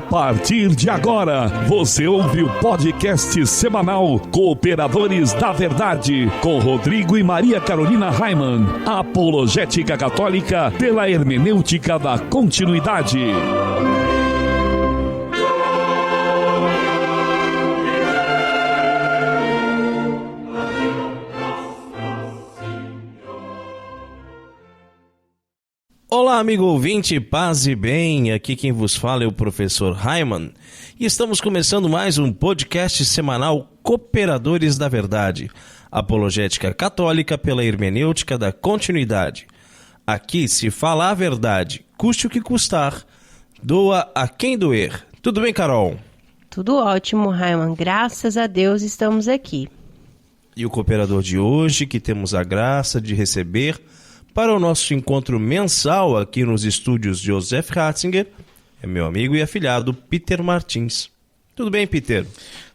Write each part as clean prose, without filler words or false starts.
partir de agora, você ouve o podcast semanal Cooperadores da Verdade, com Rodrigo e Maria Carolina Raimann, apologética católica pela hermenêutica da continuidade. Olá, amigo ouvinte, paz e bem, aqui quem vos fala é o professor Raimann e estamos começando mais um podcast semanal Cooperadores da Verdade, apologética católica pela hermenêutica da continuidade. Aqui se fala a verdade, custe o que custar, doa a quem doer. Tudo bem, Carol? Tudo ótimo, Raimann, graças a Deus estamos aqui. E o cooperador de hoje, que temos a graça de receber para o nosso encontro mensal aqui nos estúdios de Joseph Ratzinger, é meu amigo e afilhado Peter Martins. Tudo bem, Peter?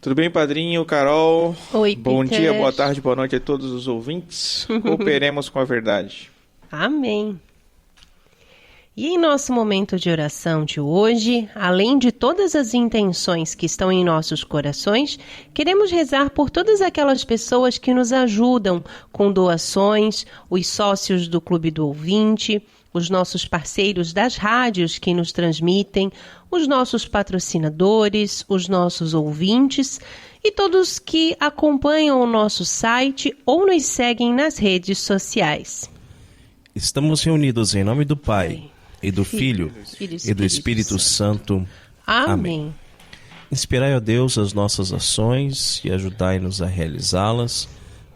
Tudo bem, padrinho, Carol? Oi, Bom Peter. dia, boa tarde, boa noite a todos os ouvintes. Cooperemos com a verdade. Amém. E em nosso momento de oração de hoje, além de todas as intenções que estão em nossos corações, queremos rezar por todas aquelas pessoas que nos ajudam com doações, os sócios do Clube do Ouvinte, os nossos parceiros das rádios que nos transmitem, os nossos patrocinadores, os nossos ouvintes e todos que acompanham o nosso site ou nos seguem nas redes sociais. Estamos reunidos em nome do Pai, e do Filho, e do Espírito Santo. Amém. Inspirai, ó Deus, as nossas ações e ajudai-nos a realizá-las,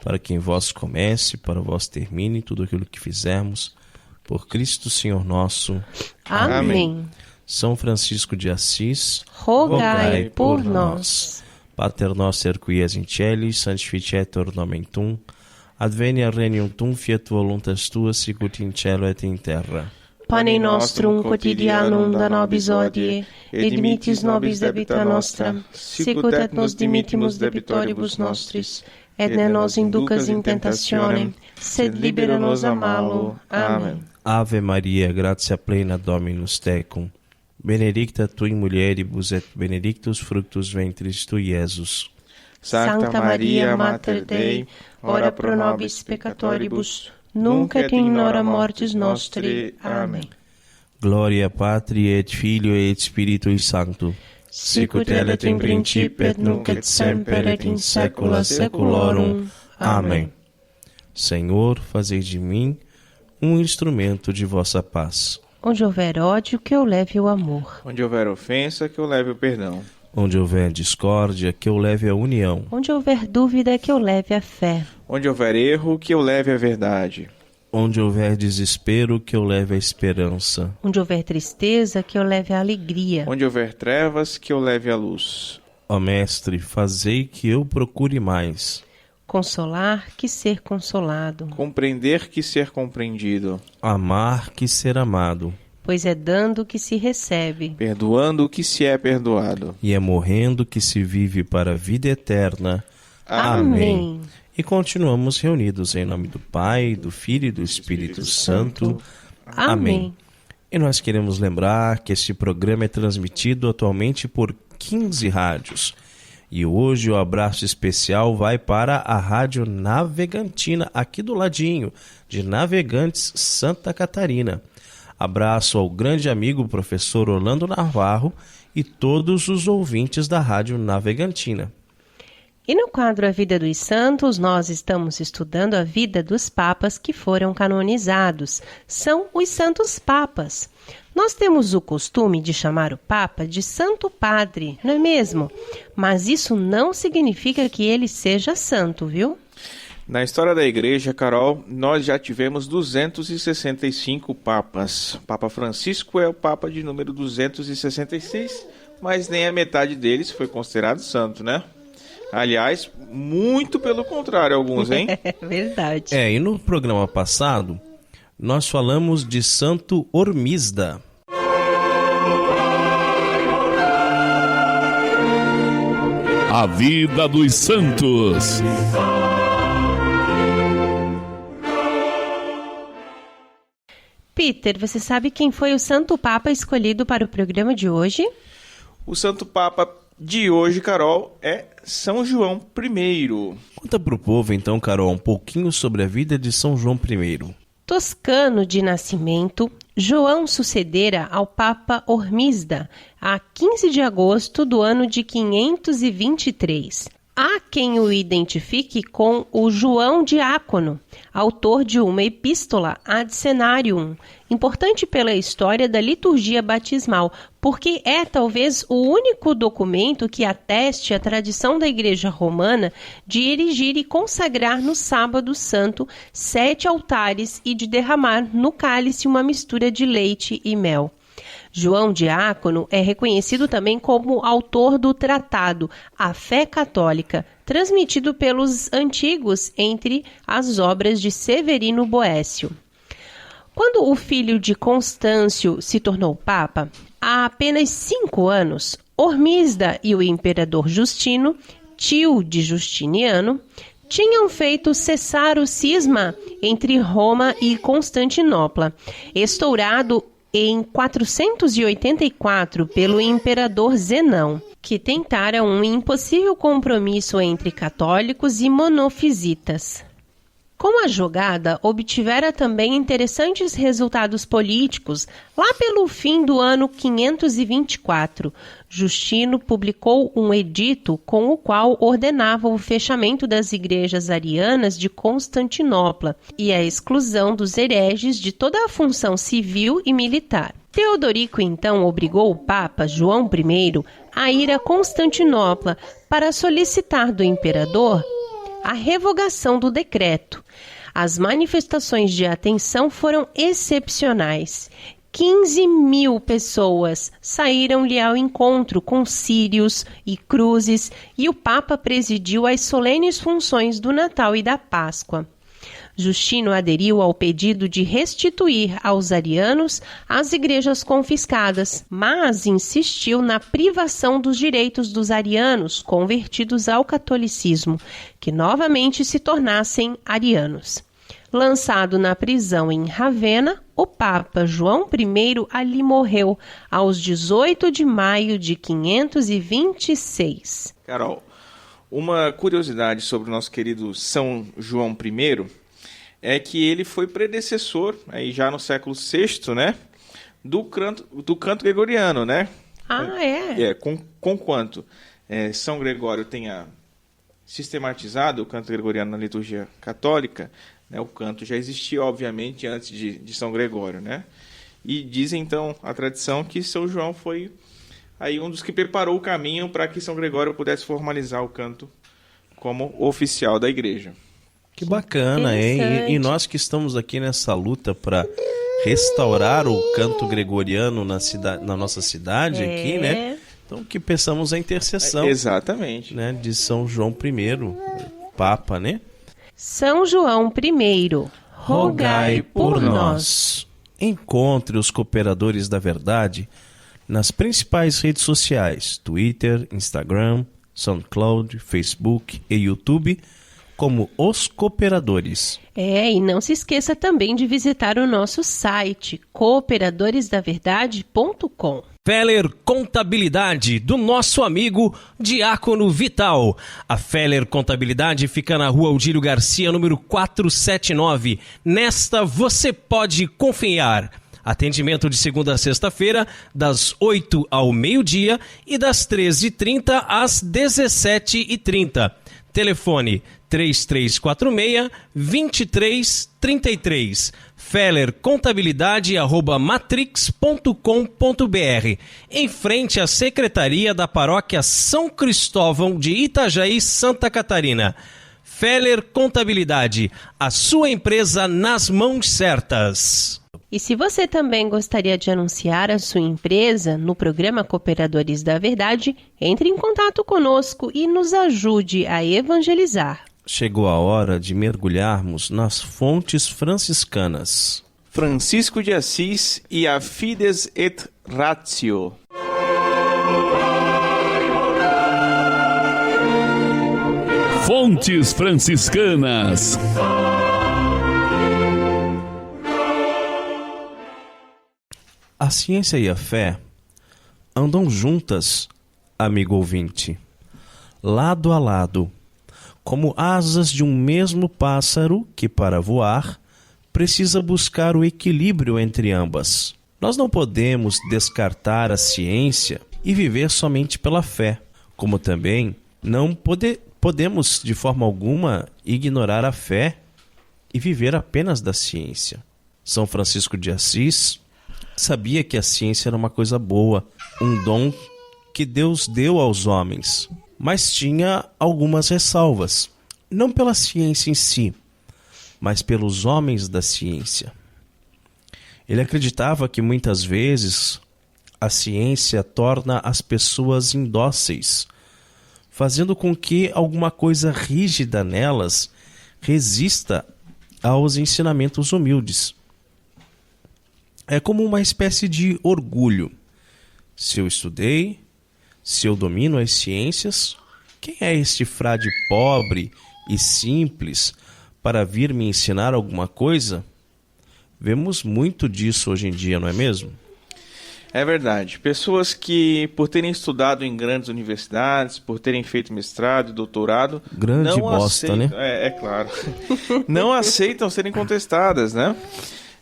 para que em vós comece, para vós termine tudo aquilo que fizermos, por Cristo Senhor nosso. Amém. São Francisco de Assis, Rogai por nós. Pater noster qui es in celis, sanctificetur nomen tuum, advenia regnum tuum, fiat voluntas tua, sicut in cielo et in terra. Pane nostrum quotidianum da nobis hodie, et dimittis nobis debita nostra, sicut et nos dimittimus debitoribus nostris, et ne nos inducas in tentationem, sed libera nos a malo. Amém. Ave Maria, gratia plena Dominus tecum, benedicta tu in mulieribus et benedictus fructus ventris tui, Iesus. Sancta Maria, Mater Dei, ora pro nobis peccatoribus, nunc et in hora mortis nostri. Amém. Gloria Patri et Filio et Spiritui Sancto, Sicut erat in principio et nunc et semper et in saecula saeculorum. Amém. Senhor, fazei de mim um instrumento de vossa paz. Onde houver ódio, que eu leve o amor. Onde houver ofensa, que eu leve o perdão. Onde houver discórdia, que eu leve a união. Onde houver dúvida, que eu leve a fé. Onde houver erro, que eu leve a verdade. Onde houver desespero, que eu leve a esperança. Onde houver tristeza, que eu leve a alegria. Onde houver trevas, que eu leve a luz. Ó Mestre, fazei que eu procure mais Consolar, que ser consolado. Compreender, que ser compreendido. amar que ser amado, Pois é dando que se recebe. Perdoando, que se é perdoado. e é morrendo que se vive para a vida eterna. Amém. E continuamos reunidos em nome do Pai, do Filho e do Espírito Santo. Amém. E nós queremos lembrar que este programa é transmitido atualmente por 15 rádios. E hoje o abraço especial vai para a Rádio Navegantina, aqui do ladinho, de Navegantes, Santa Catarina. Abraço ao grande amigo professor Orlando Navarro e todos os ouvintes da Rádio Navegantina. E no quadro A Vida dos Santos, nós estamos estudando a vida dos papas que foram canonizados. São os Santos Papas. Nós temos o costume de chamar o Papa de Santo Padre, não é mesmo? Mas isso não significa que ele seja santo, viu? Na história da Igreja, Carol, nós já tivemos 265 papas. Papa Francisco é o papa de número 266, mas nem a metade deles foi considerado santo, né? Aliás, muito pelo contrário, alguns, hein? É verdade. E no programa passado, nós falamos de Santo Hormisda. A vida dos santos. Peter, você sabe quem foi o Santo Papa escolhido para o programa de hoje? O Santo Papa de hoje, Carol, é São João I. Conta pro povo então, Carol, um pouquinho sobre a vida de São João I. Toscano de nascimento, João sucedera ao Papa Hormisda a 15 de agosto do ano de 523. Há quem o identifique com o João Diácono, autor de uma epístola ad Cenarium, importante pela história da liturgia batismal, porque é talvez o único documento que ateste a tradição da Igreja Romana de erigir e consagrar no Sábado Santo 7 altares e de derramar no cálice uma mistura de leite e mel. João Diácono é reconhecido também como autor do tratado A Fé Católica, transmitido pelos antigos entre as obras de Severino Boécio. Quando o filho de Constâncio se tornou papa, há apenas 5 anos, Hormisda e o imperador Justino, tio de Justiniano, tinham feito cessar o cisma entre Roma e Constantinopla, estourado em 484 pelo imperador Zenão, que tentara um impossível compromisso entre católicos e monofisitas. Com a jogada, obtivera também interessantes resultados políticos. Lá pelo fim do ano 524, Justino publicou um edito com o qual ordenava o fechamento das igrejas arianas de Constantinopla e a exclusão dos hereges de toda a função civil e militar. Teodorico então obrigou o Papa João I a ir a Constantinopla para solicitar do imperador a revogação do decreto. As manifestações de atenção foram excepcionais. 15.000 pessoas saíram-lhe ao encontro com círios e cruzes e o Papa presidiu as solenes funções do Natal e da Páscoa. Justino aderiu ao pedido de restituir aos arianos as igrejas confiscadas, mas insistiu na privação dos direitos dos arianos convertidos ao catolicismo, que novamente se tornassem arianos. Lançado na prisão em Ravenna, o Papa João I ali morreu aos 18 de maio de 526. Carol, uma curiosidade sobre o nosso querido São João I é que ele foi predecessor, aí já no século VI, né, do canto gregoriano, né? Ah, é? Conquanto São Gregório tenha sistematizado o canto gregoriano na liturgia católica, né, o canto já existia, obviamente, antes de São Gregório, né? E diz, então, a tradição que São João foi aí um dos que preparou o caminho para que São Gregório pudesse formalizar o canto como oficial da igreja. Que bacana, hein? E nós que estamos aqui nessa luta para restaurar o canto gregoriano na nossa cidade aqui, né? Então que peçamos a intercessão. Exatamente. Né, de São João I, Papa, né? São João I, rogai por nós. Encontre os Cooperadores da Verdade nas principais redes sociais, Twitter, Instagram, SoundCloud, Facebook e YouTube, como Os Cooperadores. E não se esqueça também de visitar o nosso site, cooperadoresdaverdade.com. Feller Contabilidade, do nosso amigo Diácono Vital. A Feller Contabilidade fica na rua Aldírio Garcia, número 479. Nesta você pode confiar. Atendimento de segunda a sexta-feira, das 8 ao meio-dia e das 13h30 às 17h30. Telefone 3346-2333. fellercontabilidade@matrix.com.br, em frente à Secretaria da Paróquia São Cristóvão de Itajaí, Santa Catarina. Feller Contabilidade, a sua empresa nas mãos certas. E se você também gostaria de anunciar a sua empresa no programa Cooperadores da Verdade, entre em contato conosco e nos ajude a evangelizar. Chegou a hora de mergulharmos nas fontes franciscanas. Francisco de Assis e a Fides et Ratio. Fontes franciscanas. A ciência e a fé andam juntas amigo ouvinte, lado a lado, como asas de um mesmo pássaro que, para voar, precisa buscar o equilíbrio entre ambas. Nós não podemos descartar a ciência e viver somente pela fé, como também não podemos, de forma alguma, ignorar a fé e viver apenas da ciência. São Francisco de Assis sabia que a ciência era uma coisa boa, um dom que Deus deu aos homens, mas tinha algumas ressalvas, não pela ciência em si, mas pelos homens da ciência. Ele acreditava que muitas vezes a ciência torna as pessoas indóceis, fazendo com que alguma coisa rígida nelas resista aos ensinamentos humildes. É como uma espécie de orgulho. Se eu estudei, se eu domino as ciências, quem é este frade pobre e simples para vir me ensinar alguma coisa? Vemos muito disso hoje em dia, não é mesmo? É verdade. Pessoas que, por terem estudado em grandes universidades, por terem feito mestrado e doutorado... Grande bosta, né? É claro. Não aceitam serem contestadas, né?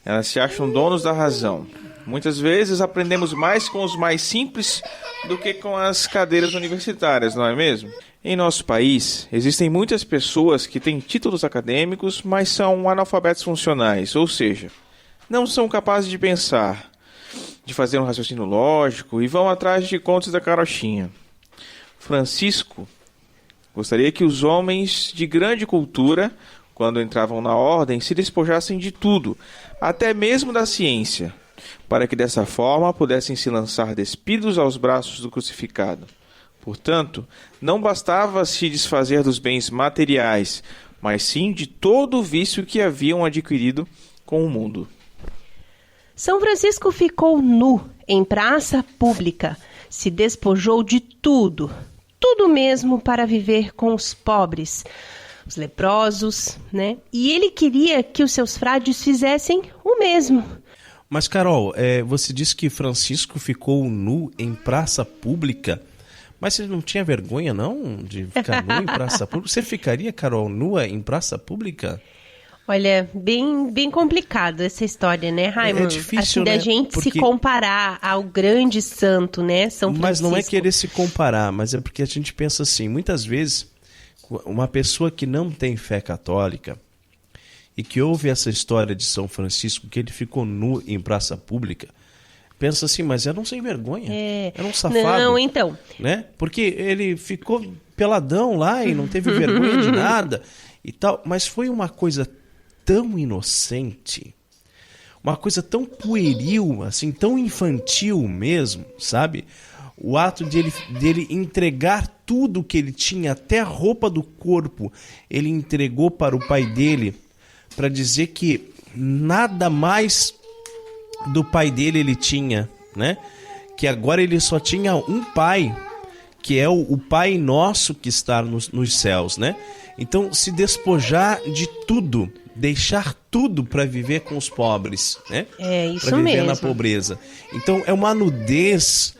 Elas se acham donos da razão. Muitas vezes aprendemos mais com os mais simples do que com as cadeiras universitárias, não é mesmo? Em nosso país, existem muitas pessoas que têm títulos acadêmicos, mas são analfabetos funcionais, ou seja, não são capazes de pensar, de fazer um raciocínio lógico e vão atrás de contos da carochinha. Francisco gostaria que os homens de grande cultura, quando entravam na ordem, se despojassem de tudo, até mesmo da ciência, para que dessa forma pudessem se lançar despidos aos braços do crucificado. Portanto, não bastava se desfazer dos bens materiais, mas sim de todo o vício que haviam adquirido com o mundo. São Francisco ficou nu em praça pública, se despojou de tudo, tudo mesmo para viver com os pobres, os leprosos, né? E ele queria que os seus frades fizessem o mesmo. Mas, Carol, você disse que Francisco ficou nu em praça pública, mas você não tinha vergonha, não, de ficar nu em praça pública? Você ficaria, Carol, nua em praça pública? Olha, bem complicado essa história, né, Raimundo? É difícil, assim, da né? gente Porque... se comparar ao grande santo, né, São Francisco. Mas não é querer se comparar, mas é porque a gente pensa assim, muitas vezes, uma pessoa que não tem fé católica e que ouve essa história de São Francisco, que ele ficou nu em praça pública, pensa assim, mas era um sem vergonha, era um safado. Não, então. Né? Porque ele ficou peladão lá e não teve vergonha de nada e tal, mas foi uma coisa tão inocente, uma coisa tão pueril, assim, tão infantil mesmo, sabe? O ato dele entregar tudo que ele tinha, até a roupa do corpo, ele entregou para o pai dele, para dizer que nada mais do pai dele ele tinha, né? Que agora ele só tinha um pai, que é o Pai Nosso que está nos céus, né? Então, se despojar de tudo, deixar tudo para viver com os pobres, né? É isso pra viver mesmo. na pobreza. Então, é uma nudez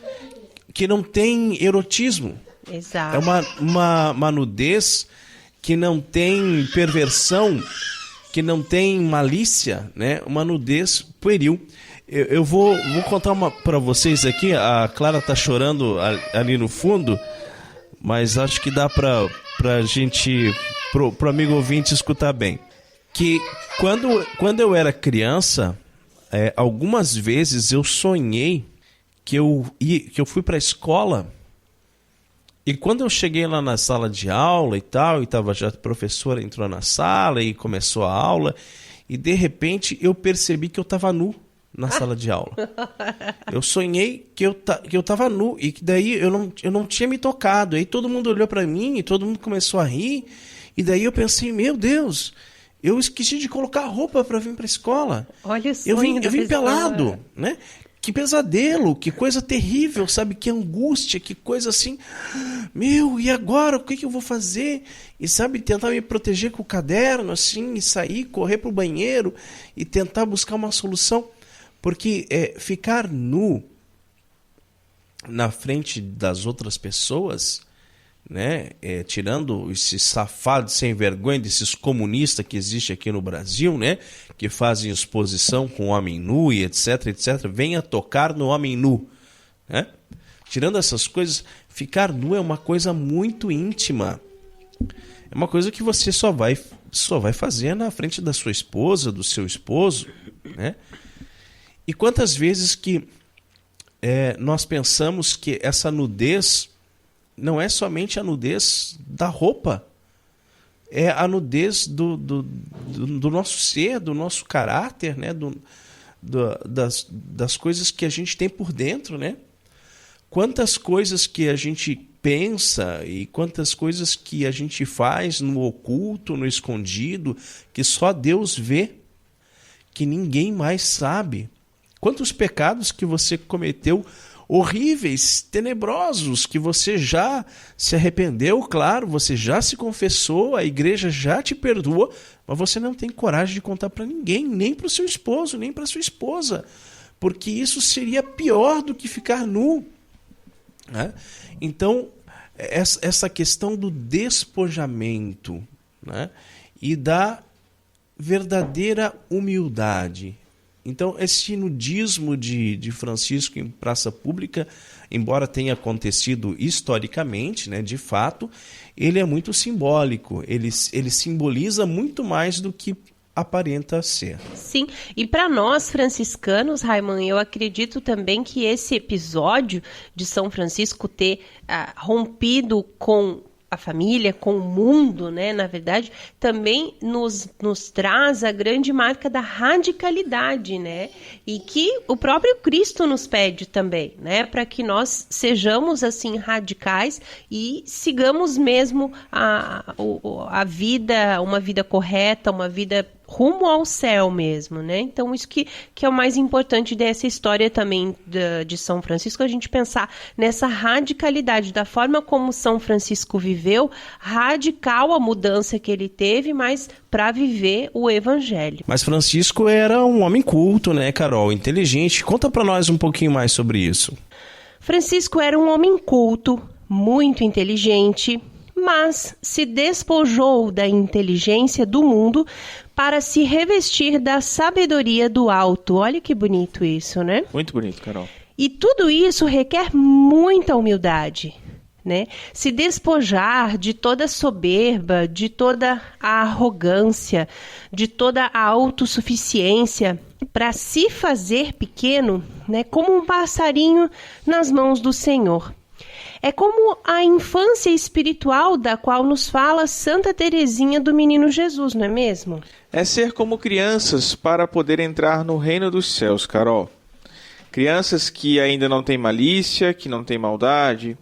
que não tem erotismo. Exato. É uma nudez que não tem perversão, que não tem malícia, né? Uma nudez pueril. Eu vou contar uma para vocês aqui. A Clara tá chorando ali no fundo, mas acho que dá pra gente, pro amigo ouvinte escutar bem. Que quando eu era criança, algumas vezes eu sonhei que eu fui para a escola, e quando eu cheguei lá na sala de aula e tal, e tava já a professora entrou na sala e começou a aula, e de repente eu percebi que eu estava nu na sala de aula. Eu sonhei que eu estava nu, e que daí eu não tinha me tocado. Aí todo mundo olhou para mim e todo mundo começou a rir, e daí eu pensei, meu Deus, eu esqueci de colocar roupa para vir para a escola. Olha o sonho eu vim da pessoa. pelado, né? Que pesadelo, que coisa terrível, sabe? Que angústia, que coisa assim. Meu, e agora? O que eu vou fazer? E sabe, tentar me proteger com o caderno, assim, e sair, correr pro banheiro e tentar buscar uma solução. Porque ficar nu na frente das outras pessoas, né, tirando esses safados sem vergonha, desses comunistas que existem aqui no Brasil, né, que fazem exposição com homem nu e etc, venha tocar no homem nu, né? Tirando essas coisas, ficar nu é uma coisa muito íntima. É uma coisa que você só vai fazer na frente da sua esposa, do seu esposo, né? E quantas vezes que nós pensamos que essa nudez não é somente a nudez da roupa, é a nudez do nosso ser, do nosso caráter, né? Das coisas que a gente tem por dentro, né? Quantas coisas que a gente pensa e quantas coisas que a gente faz no oculto, no escondido, que só Deus vê, que ninguém mais sabe. Quantos pecados que você cometeu horríveis, tenebrosos, que você já se arrependeu, claro, você já se confessou, a igreja já te perdoou, mas você não tem coragem de contar para ninguém, nem para o seu esposo, nem para sua esposa, porque isso seria pior do que ficar nu. Né? Então, essa questão do despojamento, né? E da verdadeira humildade. Então, esse nudismo de Francisco em praça pública, embora tenha acontecido historicamente, né, de fato, ele é muito simbólico, ele simboliza muito mais do que aparenta ser. Sim, e para nós franciscanos, Raiman, eu acredito também que esse episódio de São Francisco ter rompido com a família, com o mundo, né, na verdade, também nos traz a grande marca da radicalidade, né, e que o próprio Cristo nos pede também, né, para que nós sejamos, assim, radicais e sigamos mesmo a vida, uma vida correta, uma vida rumo ao céu mesmo, né? Então isso que é o mais importante dessa história também de São Francisco, a gente pensar nessa radicalidade, da forma como São Francisco viveu, radical a mudança que ele teve, mas para viver o evangelho. Mas Francisco era um homem culto, né, Carol? Inteligente. Conta para nós um pouquinho mais sobre isso. Francisco era um homem culto, muito inteligente, mas se despojou da inteligência do mundo para se revestir da sabedoria do alto. Olha que bonito isso, né? Muito bonito, Carol. E tudo isso requer muita humildade, né? Se despojar de toda a soberba, de toda a arrogância, de toda a autossuficiência, para se fazer pequeno, né? Como um passarinho nas mãos do Senhor. É como a infância espiritual da qual nos fala Santa Teresinha do Menino Jesus, não é mesmo? É ser como crianças para poder entrar no reino dos céus, Carol. Crianças que ainda não têm malícia, que não têm maldade.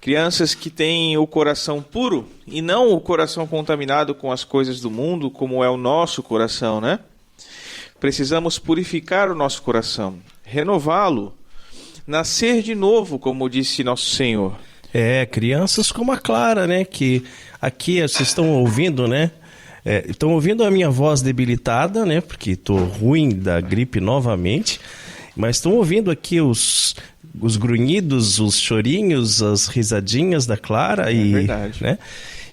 Crianças que têm o coração puro e não o coração contaminado com as coisas do mundo, como é o nosso coração, né? Precisamos purificar o nosso coração, renová-lo. Nascer de novo, como disse nosso Senhor. Crianças como a Clara, né? Que aqui vocês estão ouvindo, né? Estão ouvindo a minha voz debilitada, né? Porque estou ruim da gripe novamente. Mas estão ouvindo aqui os grunhidos, os chorinhos, as risadinhas da Clara. Verdade. Né?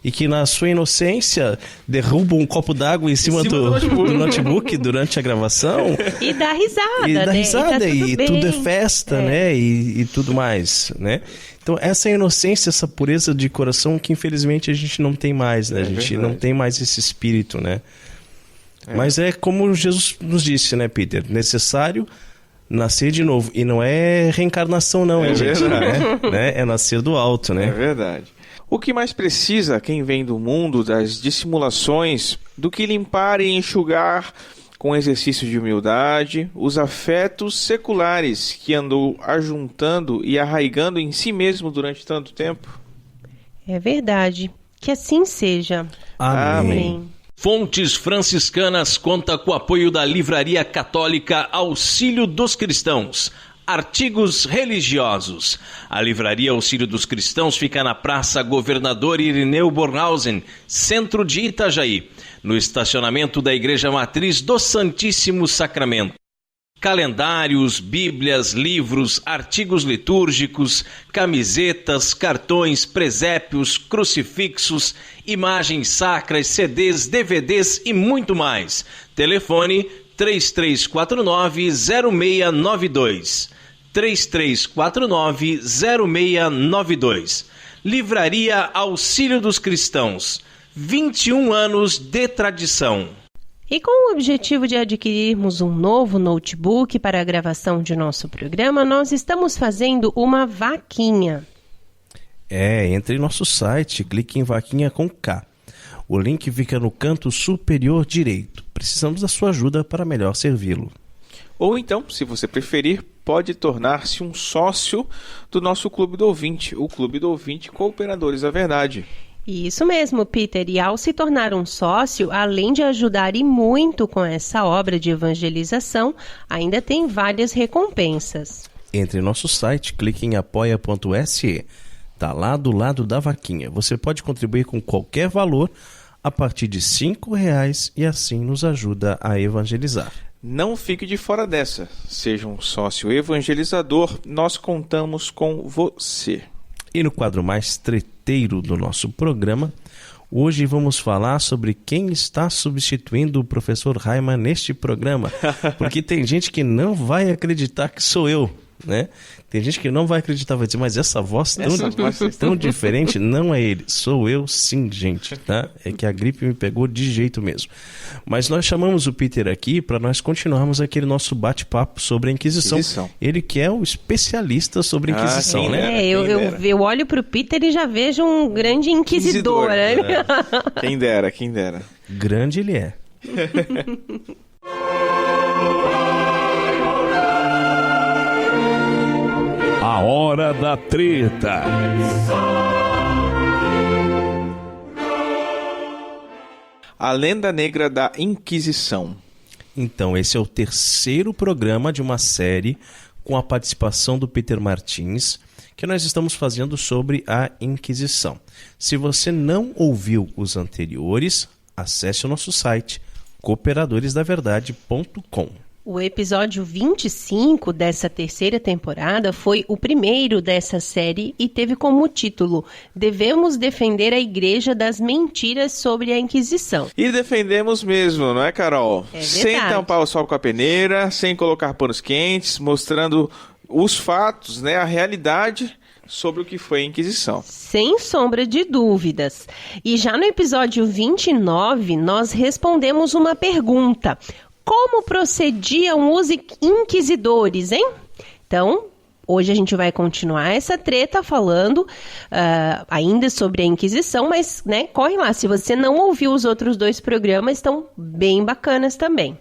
E que na sua inocência derruba um copo d'água em cima do notebook durante a gravação. E dá risada, e dá né? risada, e tá tudo é festa, né? E tudo mais, né? Então essa inocência, essa pureza de coração que infelizmente a gente não tem mais, né? A gente não tem mais esse espírito, né? Mas é como Jesus nos disse, né, Peter? Necessário nascer de novo. E não é reencarnação não, gente? Né? É nascer do alto, né? É verdade. O que mais precisa quem vem do mundo das dissimulações do que limpar e enxugar com exercício de humildade os afetos seculares que andou ajuntando e arraigando em si mesmo durante tanto tempo? É verdade. Que assim seja. Amém. Fontes Franciscanas conta com o apoio da Livraria Católica Auxílio dos Cristãos. Artigos religiosos. A Livraria Auxílio dos Cristãos fica na Praça Governador Irineu Bornhausen, centro de Itajaí, no estacionamento da Igreja Matriz do Santíssimo Sacramento. calendários, bíblias, livros, artigos litúrgicos, camisetas, cartões, presépios, crucifixos, imagens sacras, CDs, DVDs e muito mais. Telefone 3349-0692. 3349-0692. Livraria Auxílio dos Cristãos. 21 anos de tradição. E com o objetivo de adquirirmos um novo notebook para a gravação de nosso programa, nós estamos fazendo uma vaquinha. Entre em nosso site, clique em vaquinha com K. O link fica no canto superior direito. Precisamos da sua ajuda para melhor servi-lo. Ou então, se você preferir, pode tornar-se um sócio do nosso Clube do Ouvinte, o Clube do Ouvinte Cooperadores da Verdade. Isso mesmo, Peter. E ao se tornar um sócio, além de ajudar e muito com essa obra de evangelização, ainda tem várias recompensas. Entre em nosso site, clique em apoia.se. Está lá do lado da vaquinha. Você pode contribuir com qualquer valor a partir de R$5 e assim nos ajuda a evangelizar. Não fique de fora dessa. Seja um sócio evangelizador, nós contamos com você. E no quadro mais treteiro do nosso programa, hoje vamos falar sobre quem está substituindo o professor Raimann neste programa. Porque tem gente que não vai acreditar que sou eu, né? Tem gente que não vai acreditar, vai dizer, mas essa voz tão diferente, não é ele, sou eu sim, gente, tá? É que a gripe me pegou de jeito mesmo. Mas nós chamamos o Peter aqui para nós continuarmos aquele nosso bate-papo sobre a Inquisição. Ele que é o especialista sobre a Inquisição, né? Eu olho para o Peter e já vejo um grande inquisidor, né? Quem dera. Grande ele é. A hora da treta. A lenda negra da Inquisição. Então, esse é o terceiro programa de uma série com a participação do Peter Martins, que nós estamos fazendo sobre a Inquisição. Se você não ouviu os anteriores, acesse o nosso site cooperadoresdaverdade.com. O episódio 25 dessa terceira temporada foi o primeiro dessa série e teve como título Devemos defender a Igreja das mentiras sobre a Inquisição. E defendemos mesmo, não é, Carol? É sem tampar o sol com a peneira, sem colocar panos quentes, mostrando os fatos, né, a realidade sobre o que foi a Inquisição. Sem sombra de dúvidas. E já no episódio 29, nós respondemos uma pergunta. Como procediam os inquisidores, hein? Então, hoje a gente vai continuar essa treta falando ainda sobre a Inquisição, mas, né, corre lá. Se você não ouviu os outros dois programas, estão bem bacanas também.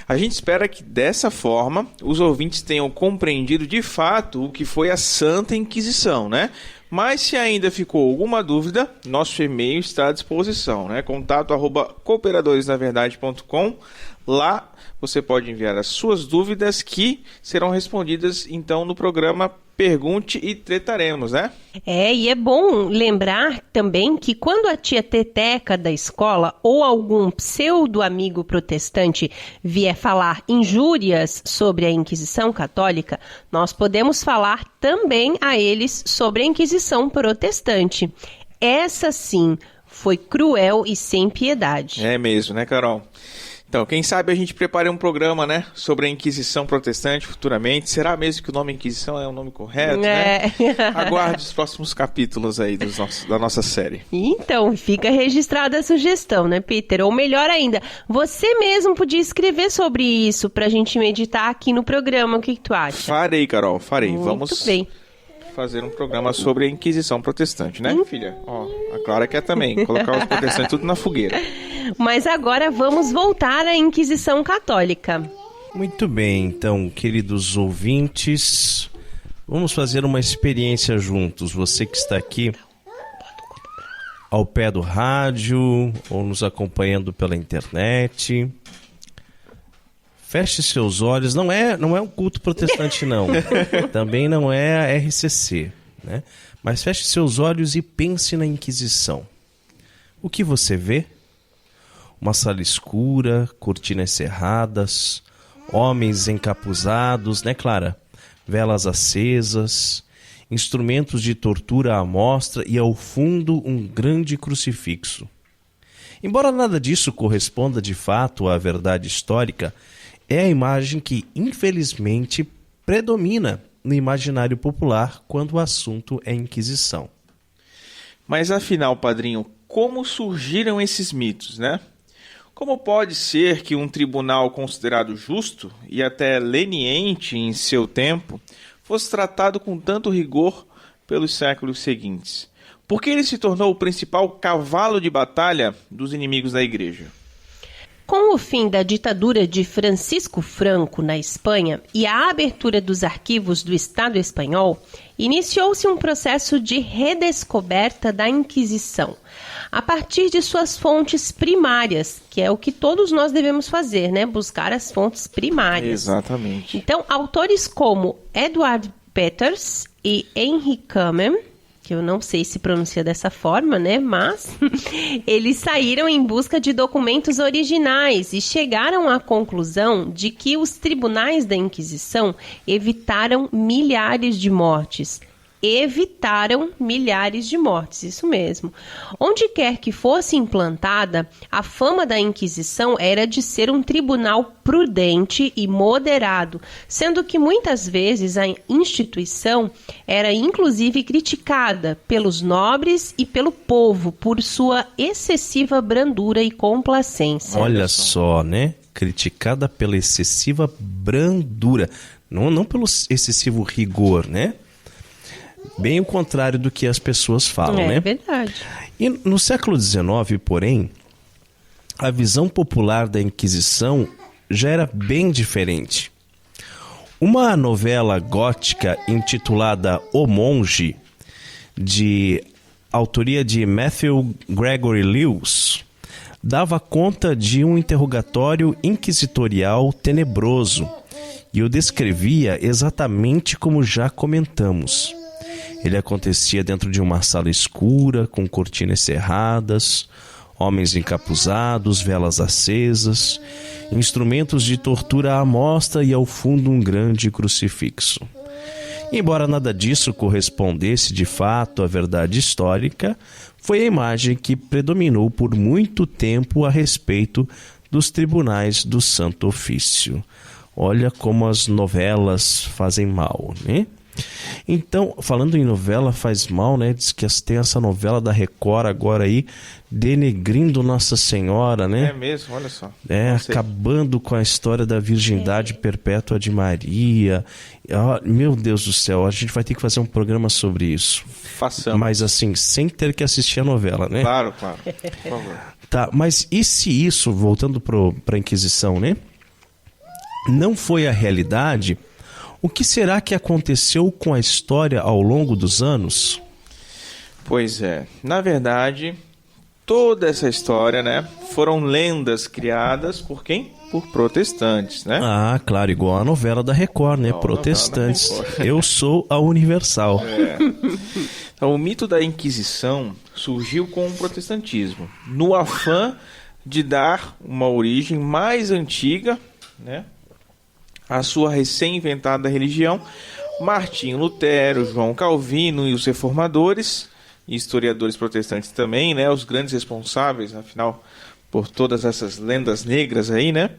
A gente espera que dessa forma os ouvintes tenham compreendido de fato o que foi a Santa Inquisição, né? Mas se ainda ficou alguma dúvida, nosso e-mail está à disposição, né? contato@cooperadoresdaverdade.com. Lá você pode enviar as suas dúvidas que serão respondidas então no programa Pergunte e Tretaremos, né? E é bom lembrar também que quando a tia Teteca da escola ou algum pseudo-amigo protestante vier falar injúrias sobre a Inquisição Católica, nós podemos falar também a eles sobre a Inquisição Protestante. Essa sim foi cruel e sem piedade. É mesmo, né, Carol? Então, quem sabe a gente prepare um programa, né, sobre a Inquisição Protestante futuramente. Será mesmo que o nome Inquisição é o nome correto, né? Aguarde os próximos capítulos aí da nossa série. Então, fica registrada a sugestão, né, Peter? Ou melhor ainda, você mesmo podia escrever sobre isso pra gente meditar aqui no programa. O que tu acha? Farei, Carol, farei. Muito bem. Fazer um programa sobre a Inquisição Protestante, né, filha? A Clara quer também colocar os protestantes tudo na fogueira. Mas agora vamos voltar à Inquisição Católica. Muito bem, então, queridos ouvintes, vamos fazer uma experiência juntos. Você que está aqui ao pé do rádio ou nos acompanhando pela internet, feche seus olhos. Não é um culto protestante, não. Também não é a RCC, né? Mas feche seus olhos e pense na Inquisição. O que você vê? Uma sala escura, cortinas cerradas, Homens encapuzados, né, Clara? Velas acesas, instrumentos de tortura à mostra e ao fundo um grande crucifixo. Embora nada disso corresponda de fato à verdade histórica, é a imagem que, infelizmente, predomina no imaginário popular quando o assunto é Inquisição. Mas afinal, padrinho, como surgiram esses mitos, né? Como pode ser que um tribunal considerado justo e até leniente em seu tempo fosse tratado com tanto rigor pelos séculos seguintes? Por que ele se tornou o principal cavalo de batalha dos inimigos da Igreja? Com o fim da ditadura de Francisco Franco na Espanha e a abertura dos arquivos do Estado espanhol, iniciou-se um processo de redescoberta da Inquisição, a partir de suas fontes primárias, que é o que todos nós devemos fazer, né? Buscar as fontes primárias. Exatamente. Então, autores como Edward Peters e Henry Kamen, que eu não sei se pronuncia dessa forma, né? Mas eles saíram em busca de documentos originais e chegaram à conclusão de que os tribunais da Inquisição evitaram milhares de mortes. Evitaram milhares de mortes, isso mesmo. Onde quer que fosse implantada, a fama da Inquisição era de ser um tribunal prudente e moderado, sendo que muitas vezes a instituição era inclusive criticada pelos nobres e pelo povo por sua excessiva brandura e complacência. Olha só, né? Criticada pela excessiva brandura, não pelo excessivo rigor, né? Bem o contrário do que as pessoas falam, né? É verdade. E no século XIX, porém, a visão popular da Inquisição já era bem diferente. Uma novela gótica intitulada O Monge, de autoria de Matthew Gregory Lewis, dava conta de um interrogatório inquisitorial tenebroso e o descrevia exatamente como já comentamos. Ele acontecia dentro de uma sala escura, com cortinas cerradas, homens encapuzados, velas acesas, instrumentos de tortura à mostra e ao fundo um grande crucifixo. Embora nada disso correspondesse de fato à verdade histórica, foi a imagem que predominou por muito tempo a respeito dos tribunais do Santo Ofício. Olha como as novelas fazem mal, né? Então, falando em novela faz mal, né? Diz que tem essa novela da Record agora aí, denegrindo Nossa Senhora, né? É mesmo, olha só. Acabando com a história da virgindade perpétua de Maria. Meu Deus do céu, a gente vai ter que fazer um programa sobre isso. Façamos. Mas assim, sem ter que assistir a novela, né? Claro, claro. Por favor. Tá, mas e se isso, voltando para a Inquisição, né? Não foi a realidade... O que será que aconteceu com a história ao longo dos anos? Pois é, na verdade, toda essa história, né, foram lendas criadas por quem? Por protestantes, né? Ah, claro, igual a novela da Record, né? Protestantes. Eu sou a Universal. Então, o mito da Inquisição surgiu com o protestantismo, no afã de dar uma origem mais antiga, né, a sua recém-inventada religião. Martinho Lutero, João Calvino e os reformadores, e historiadores protestantes também, né, os grandes responsáveis, afinal, por todas essas lendas negras aí, né,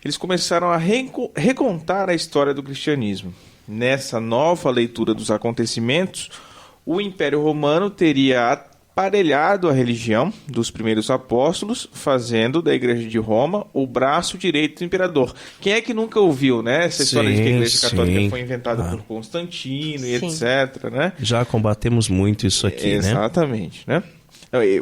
eles começaram a recontar a história do cristianismo. Nessa nova leitura dos acontecimentos, o Império Romano teria aparelhado a religião dos primeiros apóstolos, fazendo da Igreja de Roma o braço direito do imperador. Quem é que nunca ouviu, né? Essa história de que a Igreja Católica foi inventada por Constantino e etc, né? Já combatemos muito isso aqui, Exatamente, né?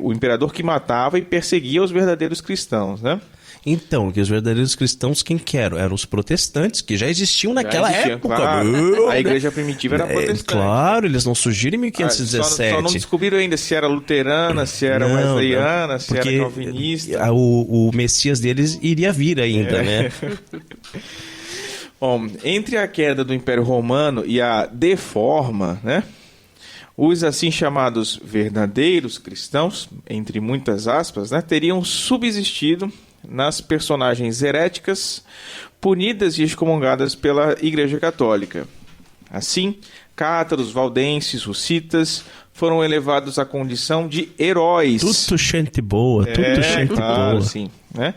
O imperador que matava e perseguia os verdadeiros cristãos, né? Então, que os verdadeiros cristãos, quem que eram? Eram os protestantes, que já existiam naquela época. Claro. A igreja primitiva era protestante. Claro, eles não surgiram em 1517. Só não descobriram ainda se era luterana, se era wesleyana, se era calvinista. O Messias deles iria vir ainda, né? Bom, entre a queda do Império Romano e a deforma, né? Os assim chamados verdadeiros cristãos, entre muitas aspas, né, teriam subsistido nas personagens heréticas, punidas e excomungadas pela Igreja Católica. Assim, cátaros, valdenses, hussitas foram elevados à condição de heróis. Tudo gente boa, tudo gente boa. Sim, né?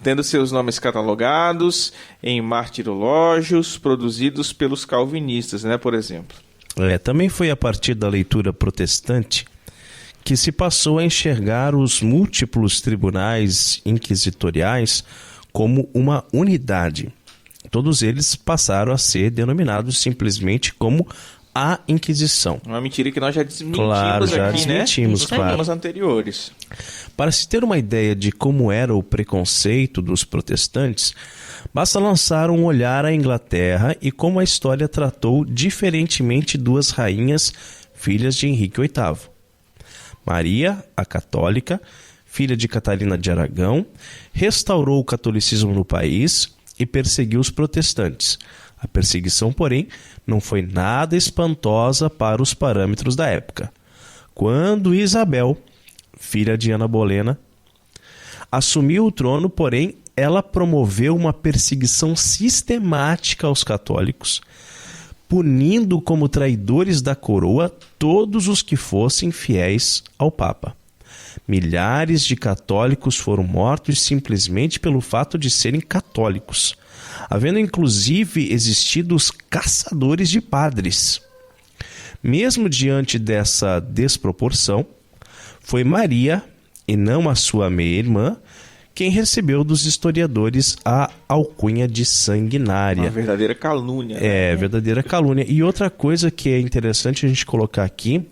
Tendo seus nomes catalogados em martirológios produzidos pelos calvinistas, né, por exemplo. Também foi a partir da leitura protestante que se passou a enxergar os múltiplos tribunais inquisitoriais como uma unidade. Todos eles passaram a ser denominados simplesmente como a Inquisição. Uma mentira que nós já desmentimos nos programas anteriores. Para se ter uma ideia de como era o preconceito dos protestantes, basta lançar um olhar à Inglaterra e como a história tratou diferentemente duas rainhas, filhas de Henrique VIII. Maria, a católica, filha de Catarina de Aragão, restaurou o catolicismo no país e perseguiu os protestantes. A perseguição, porém, não foi nada espantosa para os parâmetros da época. Quando Isabel, filha de Ana Bolena, assumiu o trono, porém, ela promoveu uma perseguição sistemática aos católicos, punindo como traidores da coroa todos os que fossem fiéis ao Papa. Milhares de católicos foram mortos simplesmente pelo fato de serem católicos, havendo inclusive existido os caçadores de padres. Mesmo diante dessa desproporção, foi Maria, e não a sua meia-irmã, quem recebeu dos historiadores a alcunha de sanguinária. Uma verdadeira calúnia. Né? Verdadeira calúnia. E outra coisa que é interessante a gente colocar aqui,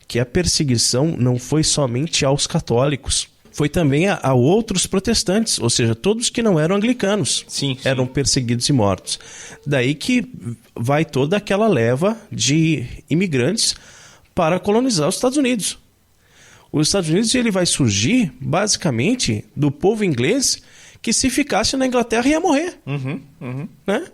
que a perseguição não foi somente aos católicos, foi também a outros protestantes, ou seja, todos que não eram anglicanos eram perseguidos e mortos. Daí que vai toda aquela leva de imigrantes para colonizar os Estados Unidos. Os Estados Unidos ele vai surgir basicamente do povo inglês que se ficasse na Inglaterra ia morrer. Né?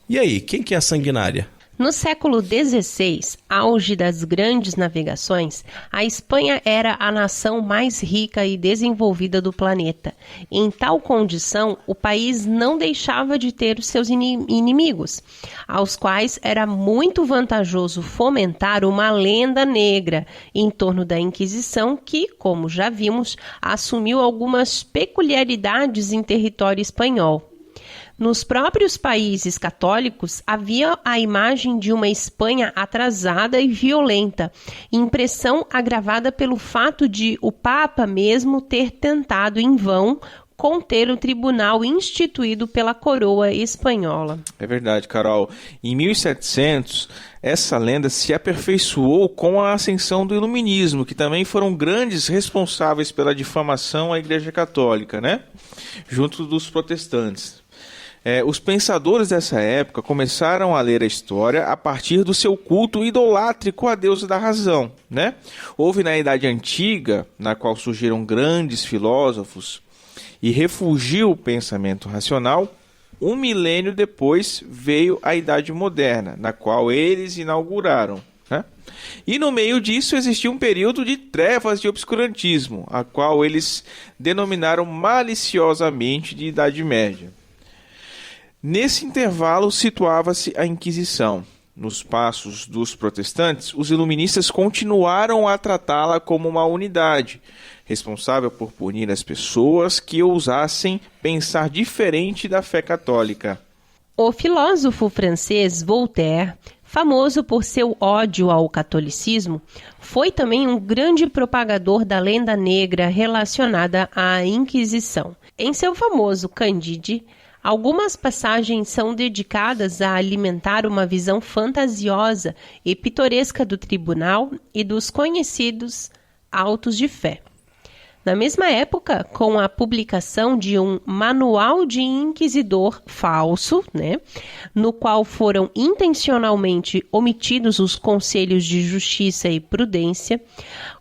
E aí, quem que é a sanguinária? No século XVI, auge das grandes navegações, a Espanha era a nação mais rica e desenvolvida do planeta. Em tal condição, o país não deixava de ter os seus inimigos, aos quais era muito vantajoso fomentar uma lenda negra em torno da Inquisição que, como já vimos, assumiu algumas peculiaridades em território espanhol. Nos próprios países católicos havia a imagem de uma Espanha atrasada e violenta, impressão agravada pelo fato de o Papa mesmo ter tentado em vão conter o tribunal instituído pela coroa espanhola. É verdade, Carol. Em 1700, essa lenda se aperfeiçoou com a ascensão do Iluminismo, que também foram grandes responsáveis pela difamação à Igreja Católica, né? Junto dos protestantes. Os pensadores dessa época começaram a ler a história a partir do seu culto idolátrico à deusa da razão, né? Houve na Idade Antiga, na qual surgiram grandes filósofos, e refugiu o pensamento racional. Um milênio depois veio a Idade Moderna, na qual eles inauguraram, né? E no meio disso existiu um período de trevas de obscurantismo, a qual eles denominaram maliciosamente de Idade Média. Nesse intervalo situava-se a Inquisição. Nos passos dos protestantes, os iluministas continuaram a tratá-la como uma unidade, responsável por punir as pessoas que ousassem pensar diferente da fé católica. O filósofo francês Voltaire, famoso por seu ódio ao catolicismo, foi também um grande propagador da lenda negra relacionada à Inquisição. Em seu famoso Candide, algumas passagens são dedicadas a alimentar uma visão fantasiosa e pitoresca do tribunal e dos conhecidos autos de fé. Na mesma época, com a publicação de um manual de inquisidor falso, né, no qual foram intencionalmente omitidos os conselhos de justiça e prudência,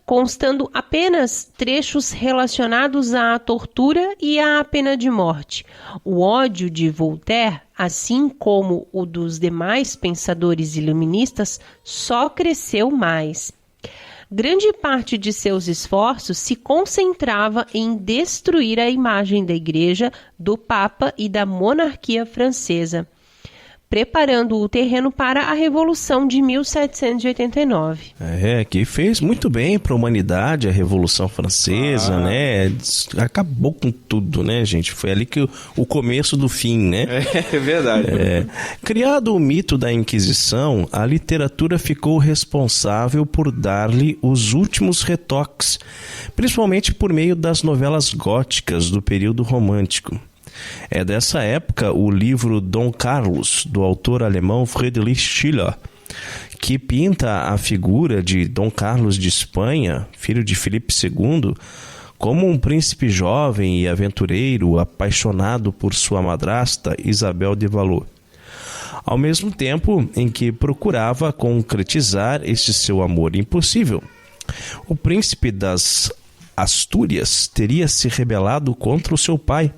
constando apenas trechos relacionados à tortura e à pena de morte. O ódio de Voltaire, assim como o dos demais pensadores iluministas, só cresceu mais. grande parte de seus esforços se concentrava em destruir a imagem da Igreja, do Papa e da monarquia francesa, preparando o terreno para a Revolução de 1789. Que fez muito bem para a humanidade a Revolução Francesa, né? Acabou com tudo, né, gente? Foi ali que o começo do fim, né? É verdade. Criado o mito da Inquisição, a literatura ficou responsável por dar-lhe os últimos retoques, principalmente por meio das novelas góticas do período romântico. É dessa época o livro Dom Carlos, do autor alemão Friedrich Schiller, que pinta a figura de Dom Carlos de Espanha, filho de Filipe II, como um príncipe jovem e aventureiro apaixonado por sua madrasta Isabel de Valois, ao mesmo tempo em que procurava concretizar este seu amor impossível. O príncipe das Astúrias teria se rebelado contra o seu pai,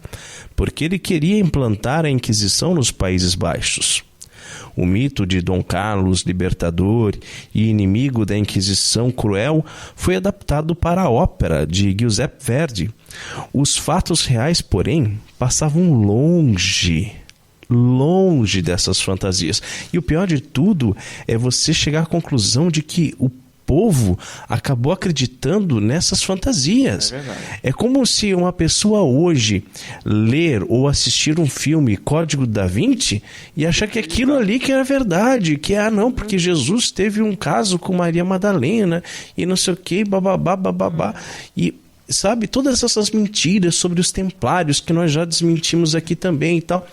porque ele queria implantar a Inquisição nos Países Baixos. O mito de Dom Carlos, libertador e inimigo da Inquisição cruel, foi adaptado para a ópera de Giuseppe Verdi. Os fatos reais, porém, passavam longe dessas fantasias. E o pior de tudo é você chegar à conclusão de que o povo acabou acreditando nessas fantasias. É verdade. É como se uma pessoa hoje ler ou assistir um filme Código da Vinci e achar que aquilo ali que era verdade, que não, porque Jesus teve um caso com Maria Madalena e não sei o que, bababá, bababá. E sabe, todas essas mentiras sobre os templários que nós já desmentimos aqui também e tal.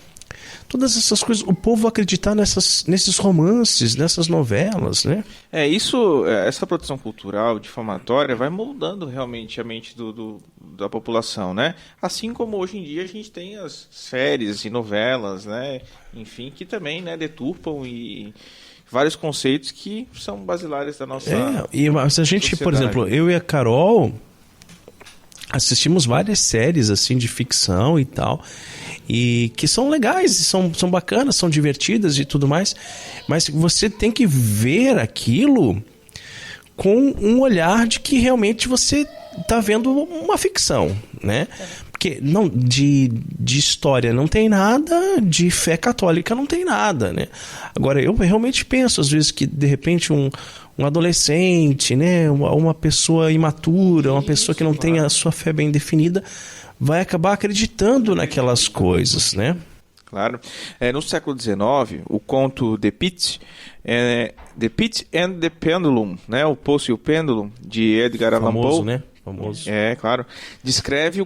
Todas essas coisas, o povo acreditar nesses romances, nessas novelas, né? Essa produção cultural difamatória vai moldando realmente a mente da população, né? Assim como hoje em dia a gente tem as séries e novelas, né? Enfim, que também, né, deturpam e vários conceitos que são basilares da nossa mas a gente, sociedade. Por exemplo, eu e a Carol assistimos várias séries assim de ficção e tal, e que são legais, são bacanas, são divertidas e tudo mais, mas você tem que ver aquilo com um olhar de que realmente você está vendo uma ficção, né? Porque não, de história não tem nada, de fé católica não tem nada, né? Agora, eu realmente penso às vezes que de repente um adolescente, né, uma pessoa imatura, uma pessoa que não tem a sua fé bem definida, vai acabar acreditando naquelas coisas, né? Claro. No século XIX, o conto The Pit, The Pit and the Pendulum, né, o Poço e o Pêndulo, de Edgar Allan Poe, né? Famoso. Claro. Descreve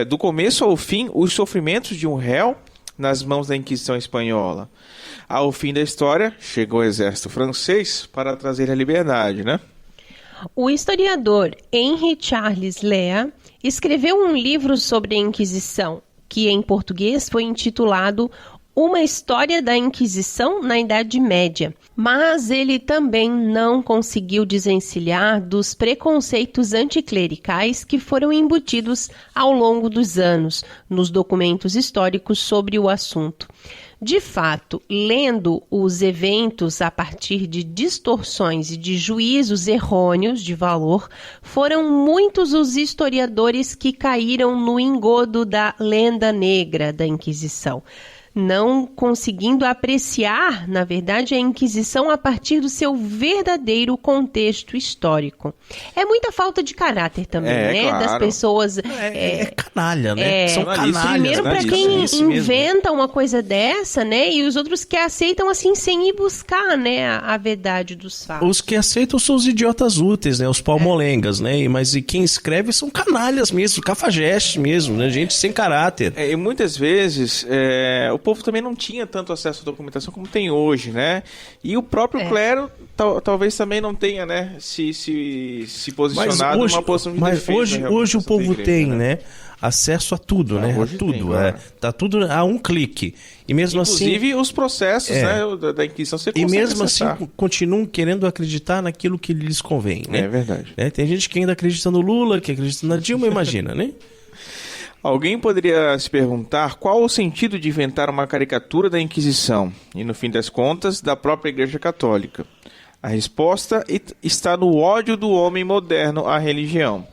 do começo ao fim os sofrimentos de um réu nas mãos da Inquisição espanhola. Ao fim da história, chegou o exército francês para trazer a liberdade, né? O historiador Henri Charles Lea escreveu um livro sobre a Inquisição, que em português foi intitulado Uma História da Inquisição na Idade Média, mas ele também não conseguiu desencilhar dos preconceitos anticlericais que foram embutidos ao longo dos anos nos documentos históricos sobre o assunto. De fato, lendo os eventos a partir de distorções e de juízos errôneos de valor, foram muitos os historiadores que caíram no engodo da lenda negra da Inquisição, não conseguindo apreciar, na verdade, a Inquisição a partir do seu verdadeiro contexto histórico. É muita falta de caráter também, né? Claro. Das pessoas... canalha, né? São canalhas. Primeiro, para né? quem Isso mesmo. inventa uma coisa dessa, né? E os outros que aceitam, assim, sem ir buscar, né? A verdade dos fatos. Os que aceitam são os idiotas úteis, né? Os palmolengas, né? Mas quem escreve são canalhas mesmo, cafajestes mesmo, né? Gente sem caráter. E muitas vezes o povo também não tinha tanto acesso à documentação como tem hoje, né? E o próprio clero talvez também não tenha, né? Se posicionado numa posição de defesa. Mas hoje o povo igreja, tem, né? Acesso a tudo, né? A tudo. Tem, claro. Tá tudo a um clique. E mesmo Inclusive assim, os processos, né, da Inquisição você consegue e mesmo acessar. assim continuam querendo acreditar naquilo que lhes convém, né? É verdade. Tem gente que ainda acredita no Lula, que acredita na Dilma, imagina, né? Alguém poderia se perguntar qual o sentido de inventar uma caricatura da Inquisição e, no fim das contas, da própria Igreja Católica. A resposta está no ódio do homem moderno à religião.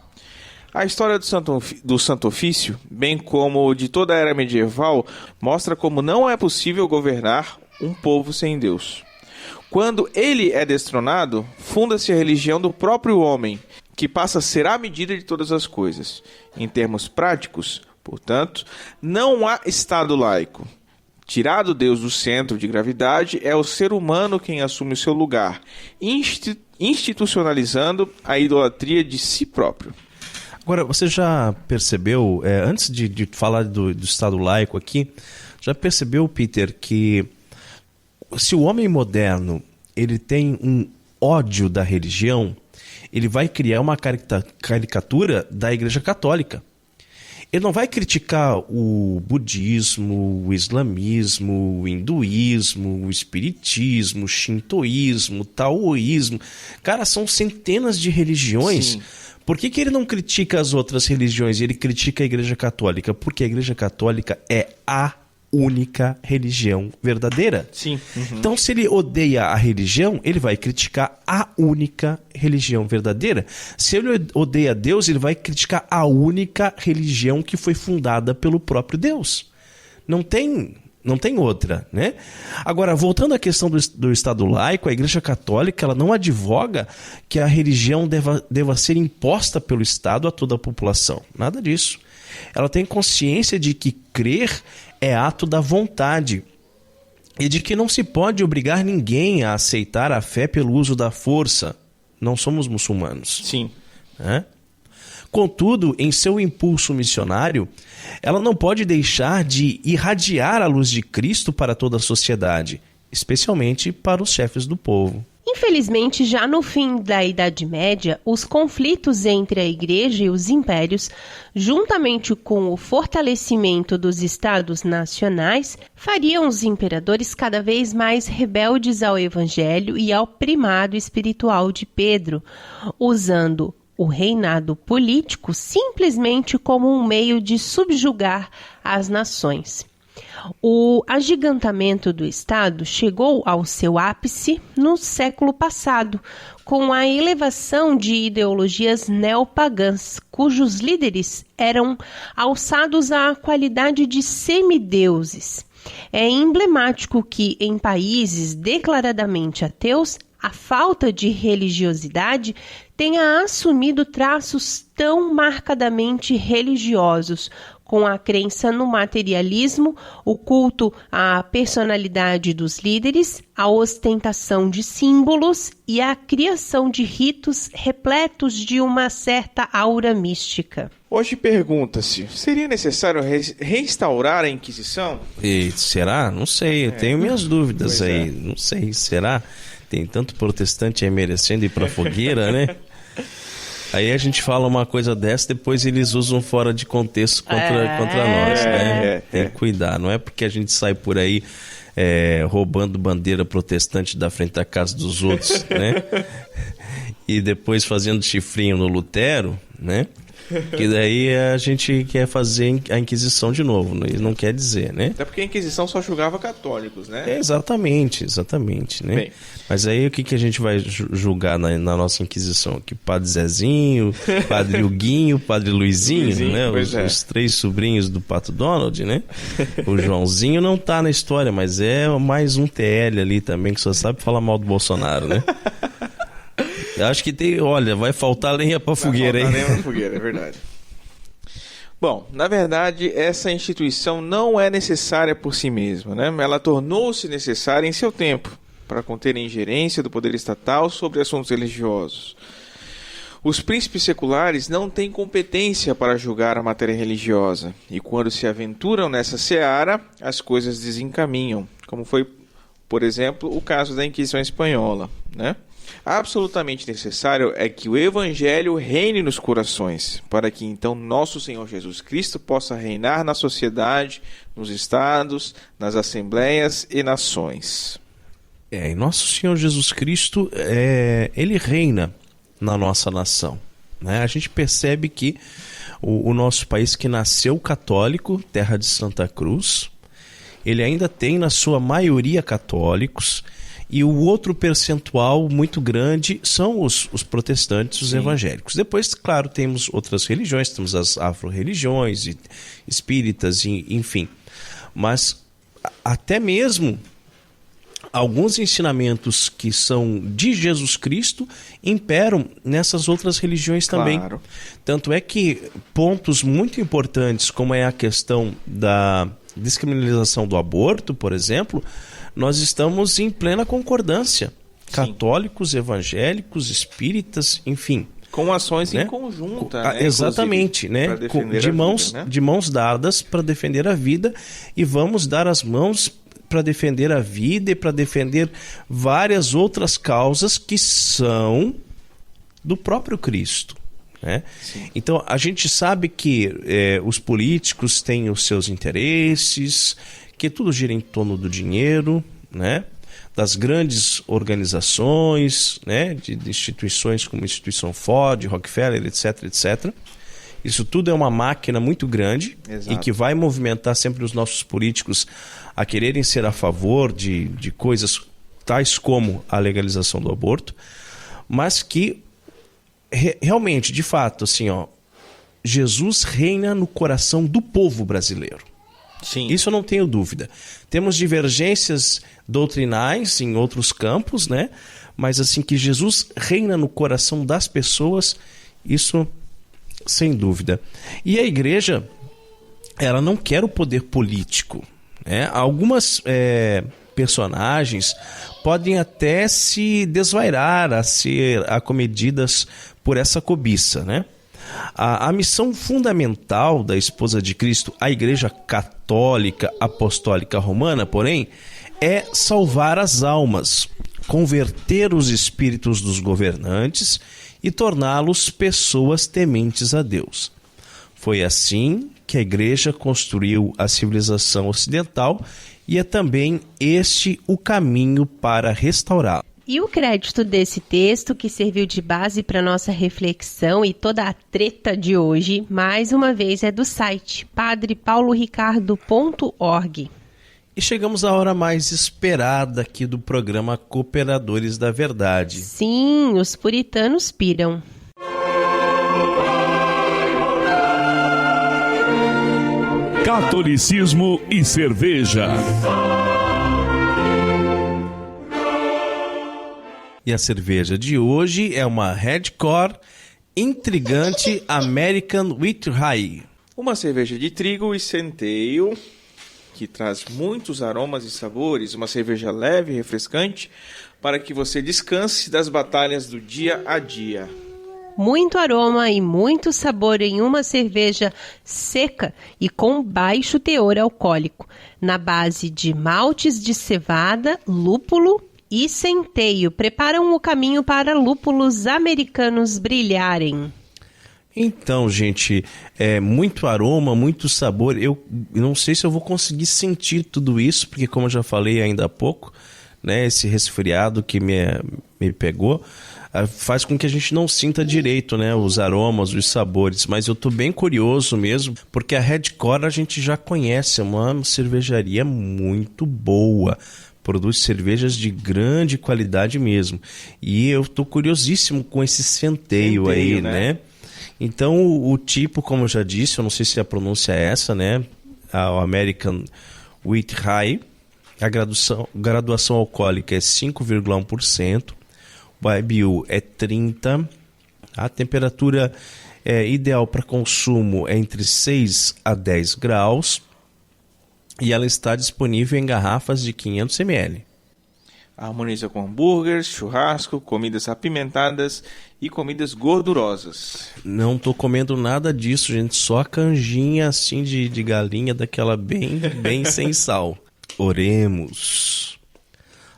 A história do Santo Ofício, bem como de toda a era medieval, mostra como não é possível governar um povo sem Deus. Quando ele é destronado, funda-se a religião do próprio homem, que passa a ser a medida de todas as coisas. Em termos práticos, portanto, não há Estado laico. Tirado Deus do centro de gravidade, é o ser humano quem assume o seu lugar, institucionalizando a idolatria de si próprio. Agora, você já percebeu, antes de falar do Estado laico aqui, já percebeu, Peter, que se o homem moderno ele tem um ódio da religião, ele vai criar uma caricatura da Igreja Católica. Ele não vai criticar o budismo, o islamismo, o hinduísmo, o espiritismo, o shintoísmo, o taoísmo. Cara, são centenas de religiões. Sim. Por que ele não critica as outras religiões e ele critica a Igreja Católica? Porque a Igreja Católica é a única religião verdadeira. Sim. Uhum. Então, se ele odeia a religião, ele vai criticar a única religião verdadeira. Se ele odeia Deus, ele vai criticar a única religião que foi fundada pelo próprio Deus. Não tem outra, né? Agora, voltando à questão do Estado laico, a Igreja Católica ela não advoga que a religião deva ser imposta pelo Estado a toda a população. Nada disso. Ela tem consciência de que crer é ato da vontade e de que não se pode obrigar ninguém a aceitar a fé pelo uso da força. Não somos muçulmanos. Sim. Né? Contudo, em seu impulso missionário, ela não pode deixar de irradiar a luz de Cristo para toda a sociedade, especialmente para os chefes do povo. Infelizmente, já no fim da Idade Média, os conflitos entre a Igreja e os impérios, juntamente com o fortalecimento dos estados nacionais, fariam os imperadores cada vez mais rebeldes ao Evangelho e ao primado espiritual de Pedro, usando o reinado político simplesmente como um meio de subjugar as nações. O agigantamento do Estado chegou ao seu ápice no século passado, com a elevação de ideologias neopagãs, cujos líderes eram alçados à qualidade de semideuses. É emblemático que, em países declaradamente ateus, a falta de religiosidade tenha assumido traços tão marcadamente religiosos, com a crença no materialismo, o culto à personalidade dos líderes, a ostentação de símbolos e a criação de ritos repletos de uma certa aura mística. Hoje pergunta-se, seria necessário restaurar a Inquisição? E será? Não sei, eu tenho minhas dúvidas Pois aí. é. Não sei, será? Tem tanto protestante aí merecendo ir pra fogueira, né? Aí a gente fala uma coisa dessa, depois eles usam fora de contexto contra nós, né? Tem que cuidar, não é porque a gente sai por aí roubando bandeira protestante da frente da casa dos outros, né? E depois fazendo chifrinho no Lutero, né? Que daí a gente quer fazer a Inquisição de novo, não quer dizer, né? Até porque a Inquisição só julgava católicos, né? Exatamente, né? Bem. Mas aí o que a gente vai julgar na nossa Inquisição aqui? Padre Zezinho, Padre Huguinho, Padre Luizinho, né? Os três sobrinhos do Pato Donald, né? O Joãozinho não tá na história, mas é mais um TL ali também que só sabe falar mal do Bolsonaro, né? Eu acho que vai faltar lenha pra fogueira, hein? Vai faltar lenha pra fogueira, é verdade. Bom, na verdade, essa instituição não é necessária por si mesma, né? Ela tornou-se necessária em seu tempo, para conter a ingerência do poder estatal sobre assuntos religiosos. Os príncipes seculares não têm competência para julgar a matéria religiosa, e quando se aventuram nessa seara, as coisas desencaminham, como foi, por exemplo, o caso da Inquisição Espanhola, né? Absolutamente necessário é que o Evangelho reine nos corações, para que então nosso Senhor Jesus Cristo possa reinar na sociedade, nos estados, nas assembleias e nações. E nosso Senhor Jesus Cristo, ele reina na nossa nação, né? A gente percebe que o nosso país que nasceu católico, terra de Santa Cruz, ele ainda tem na sua maioria católicos, e o outro percentual muito grande são os protestantes, os evangélicos. Depois, claro, temos outras religiões, temos as afro-religiões, espíritas, enfim. Mas até mesmo alguns ensinamentos que são de Jesus Cristo imperam nessas outras religiões também. Claro. Tanto é que pontos muito importantes, como é a questão da descriminalização do aborto, por exemplo, nós estamos em plena concordância. Sim. Católicos, evangélicos, espíritas, enfim. Com ações Né? em conjunta, né? Exatamente, né? Pra defender De a mãos, vida, né? de mãos dadas para defender a vida, e vamos dar as mãos para defender a vida e para defender várias outras causas que são do próprio Cristo. Né? Então, a gente sabe que os políticos têm os seus interesses, que tudo gira em torno do dinheiro, né? Das grandes organizações, né? de instituições como a instituição Ford, Rockefeller, etc, etc. Isso tudo é uma máquina muito grande. Exato. E que vai movimentar sempre os nossos políticos a quererem ser a favor de coisas tais como a legalização do aborto, mas que realmente, de fato, assim, Jesus reina no coração do povo brasileiro. Sim. Isso eu não tenho dúvida. Temos divergências doutrinais em outros campos, né? Mas assim, que Jesus reina no coração das pessoas, isso sem dúvida. E a igreja, ela não quer o poder político, né? Algumas personagens podem até se desvairar, a ser acometidas por essa cobiça, né? A missão fundamental da esposa de Cristo, a Igreja Católica Apostólica Romana, porém, é salvar as almas, converter os espíritos dos governantes e torná-los pessoas tementes a Deus. Foi assim que a Igreja construiu a civilização ocidental, e é também este o caminho para restaurá-la. E o crédito desse texto, que serviu de base para nossa reflexão e toda a treta de hoje, mais uma vez é do site padrepauloricardo.org. E chegamos à hora mais esperada aqui do programa Cooperadores da Verdade. Sim, os puritanos piram. Catolicismo e cerveja. E a cerveja de hoje é uma Redcore intrigante American Wheat Rye. Uma cerveja de trigo e centeio, que traz muitos aromas e sabores, uma cerveja leve e refrescante, para que você descanse das batalhas do dia a dia. Muito aroma e muito sabor em uma cerveja seca e com baixo teor alcoólico, na base de maltes de cevada, lúpulo e centeio, preparam o caminho para lúpulos americanos brilharem. Então, gente, muito aroma, muito sabor. Eu não sei se eu vou conseguir sentir tudo isso, porque como eu já falei ainda há pouco, né, esse resfriado que me pegou faz com que a gente não sinta direito, né, os aromas, os sabores. Mas eu tô bem curioso mesmo, porque a Redcore a gente já conhece, é uma cervejaria muito boa. Produz cervejas de grande qualidade mesmo. E eu tô curiosíssimo com esse centeio aí, né? Então, o tipo, como eu já disse, eu não sei se a pronúncia é essa, né? O American Wheat Rye. A graduação alcoólica é 5,1%. O IBU é 30%. A temperatura ideal para consumo é entre 6 a 10 graus. E ela está disponível em garrafas de 500 ml. Harmoniza com hambúrgueres, churrasco, comidas apimentadas e comidas gordurosas. Não tô comendo nada disso, gente. Só a canjinha assim de galinha, daquela bem sem sal. Oremos.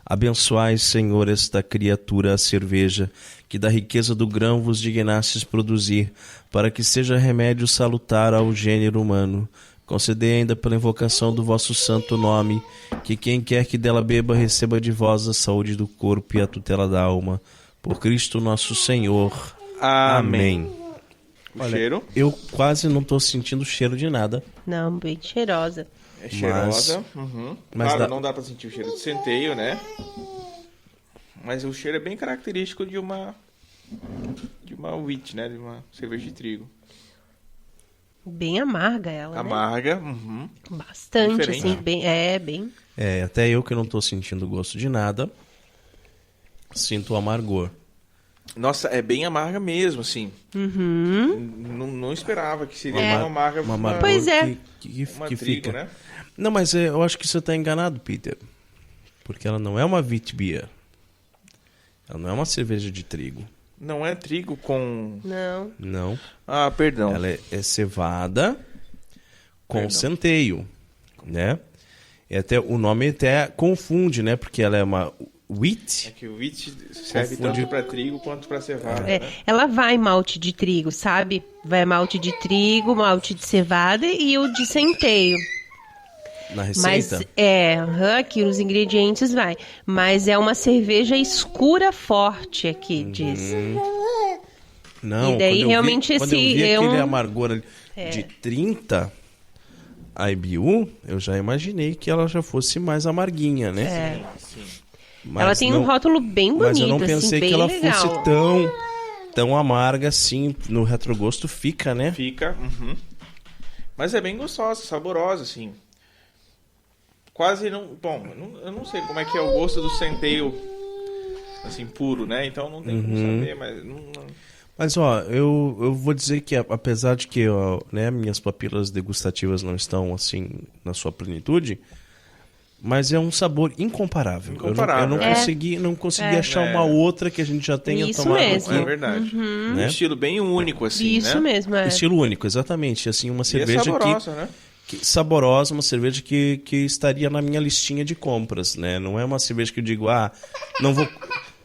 Abençoai, Senhor, esta criatura, a cerveja, que da riqueza do grão vos dignastes produzir, para que seja remédio salutar ao gênero humano. Concedei ainda pela invocação do vosso santo nome, que quem quer que dela beba receba de vós a saúde do corpo e a tutela da alma. Por Cristo nosso Senhor. Amém. O cheiro? Eu quase não estou sentindo cheiro de nada. Não, bem cheirosa. É cheirosa. mas claro, dá- não dá pra sentir o cheiro de centeio, né? Mas o cheiro é bem característico de uma wheat, né? De uma cerveja de trigo. Bem amarga ela, né? Amarga. Bastante, Diferente. assim, bem... Até eu que não tô sentindo gosto de nada, sinto o amargor. Nossa, é bem amarga mesmo, assim. Não esperava que seria uma amarga. Uma amargor Pois é. que uma trigo, fica. né? Não, mas eu acho que você tá enganado, Peter. Porque ela não é uma wheat beer. Ela não é uma cerveja de trigo. Não é trigo com... Não. Não. Ah, perdão. Ela é cevada com Perdão. centeio, né? E até, o nome até confunde, né? Porque ela é uma É wheat. que o wheat serve Confunde. tanto para trigo quanto para cevada. É, Né? ela vai malte de trigo, sabe? Vai malte de trigo, malte de cevada e o de centeio. Na Mas receita. aqui os ingredientes vai. Mas é uma cerveja escura forte aqui, diz. Não, E daí, quando realmente, quando eu esse vi é aquele um- amargor ali de 30 IBU, eu já imaginei que ela já fosse mais amarguinha, né? Sim. Mas Ela tem não- um rótulo bem bonito, Mas eu não assim, pensei bem que ela legal. fosse tão amarga assim. No retrogosto fica, né? Fica. Mas é bem gostosa, saborosa, assim. Quase não... Bom, eu não sei como é que é o gosto do centeio, assim, puro, né? Então não tem como saber, mas... Mas ó, eu vou dizer que apesar de que ó, né, minhas papilas degustativas não estão assim na sua plenitude, mas é um sabor incomparável. Incomparável, Eu não é. consegui achar uma outra que a gente já tenha Isso tomado mesmo. aqui, É verdade. Um né? estilo bem único, assim, Isso né? mesmo, é. Estilo único, exatamente. Assim, uma E é cerveja saborosa, né? saborosa, uma cerveja que estaria na minha listinha de compras, né? Não é uma cerveja que eu digo, não vou...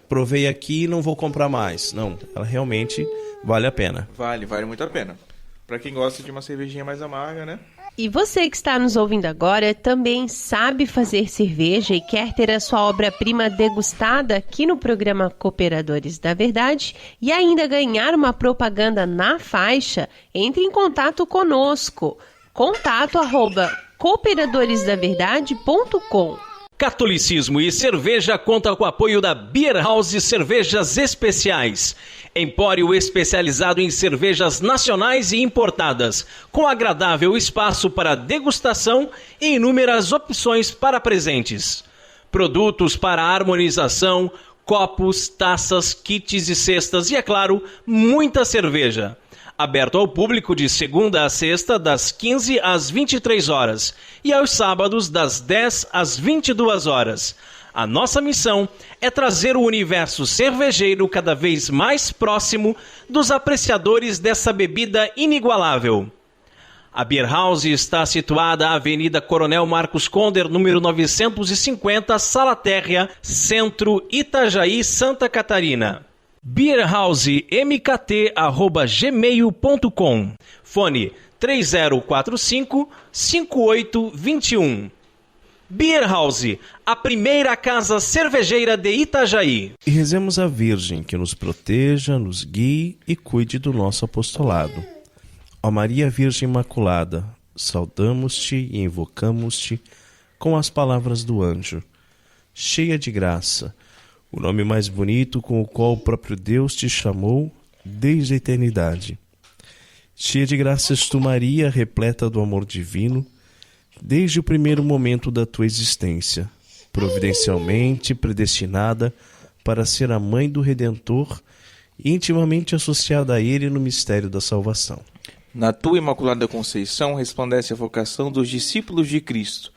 Provei aqui e não vou comprar mais. Não, ela realmente vale a pena. Vale muito a pena. Pra quem gosta de uma cervejinha mais amarga, né? E você que está nos ouvindo agora também sabe fazer cerveja e quer ter a sua obra-prima degustada aqui no programa Cooperadores da Verdade e ainda ganhar uma propaganda na faixa? Entre em contato conosco. contato@cooperadoresdaverdade.com. Catolicismo e cerveja conta com o apoio da Beer House Cervejas Especiais. Empório especializado em cervejas nacionais e importadas, com agradável espaço para degustação e inúmeras opções para presentes. Produtos para harmonização, copos, taças, kits e cestas e, é claro, muita cerveja. Aberto ao público de segunda a sexta, das 15 às 23 horas e aos sábados, das 10 às 22 horas. A nossa missão é trazer o universo cervejeiro cada vez mais próximo dos apreciadores dessa bebida inigualável. A Beer House está situada à Avenida Coronel Marcos Conder, número 950, Sala Térrea, Centro, Itajaí, Santa Catarina. beerhousemkt@gmail.com. Fone 3045-5821. Beer House, a primeira casa cervejeira de Itajaí. E rezemos a Virgem que nos proteja, nos guie e cuide do nosso apostolado. Ó Maria Virgem Imaculada, saudamos-te e invocamos-te com as palavras do anjo. Cheia de graça, o nome mais bonito com o qual o próprio Deus te chamou desde a eternidade. Cheia de graças tu, Maria, repleta do amor divino, desde o primeiro momento da tua existência, providencialmente predestinada para ser a mãe do Redentor e intimamente associada a ele no mistério da salvação. Na tua Imaculada Conceição resplandece a vocação dos discípulos de Cristo,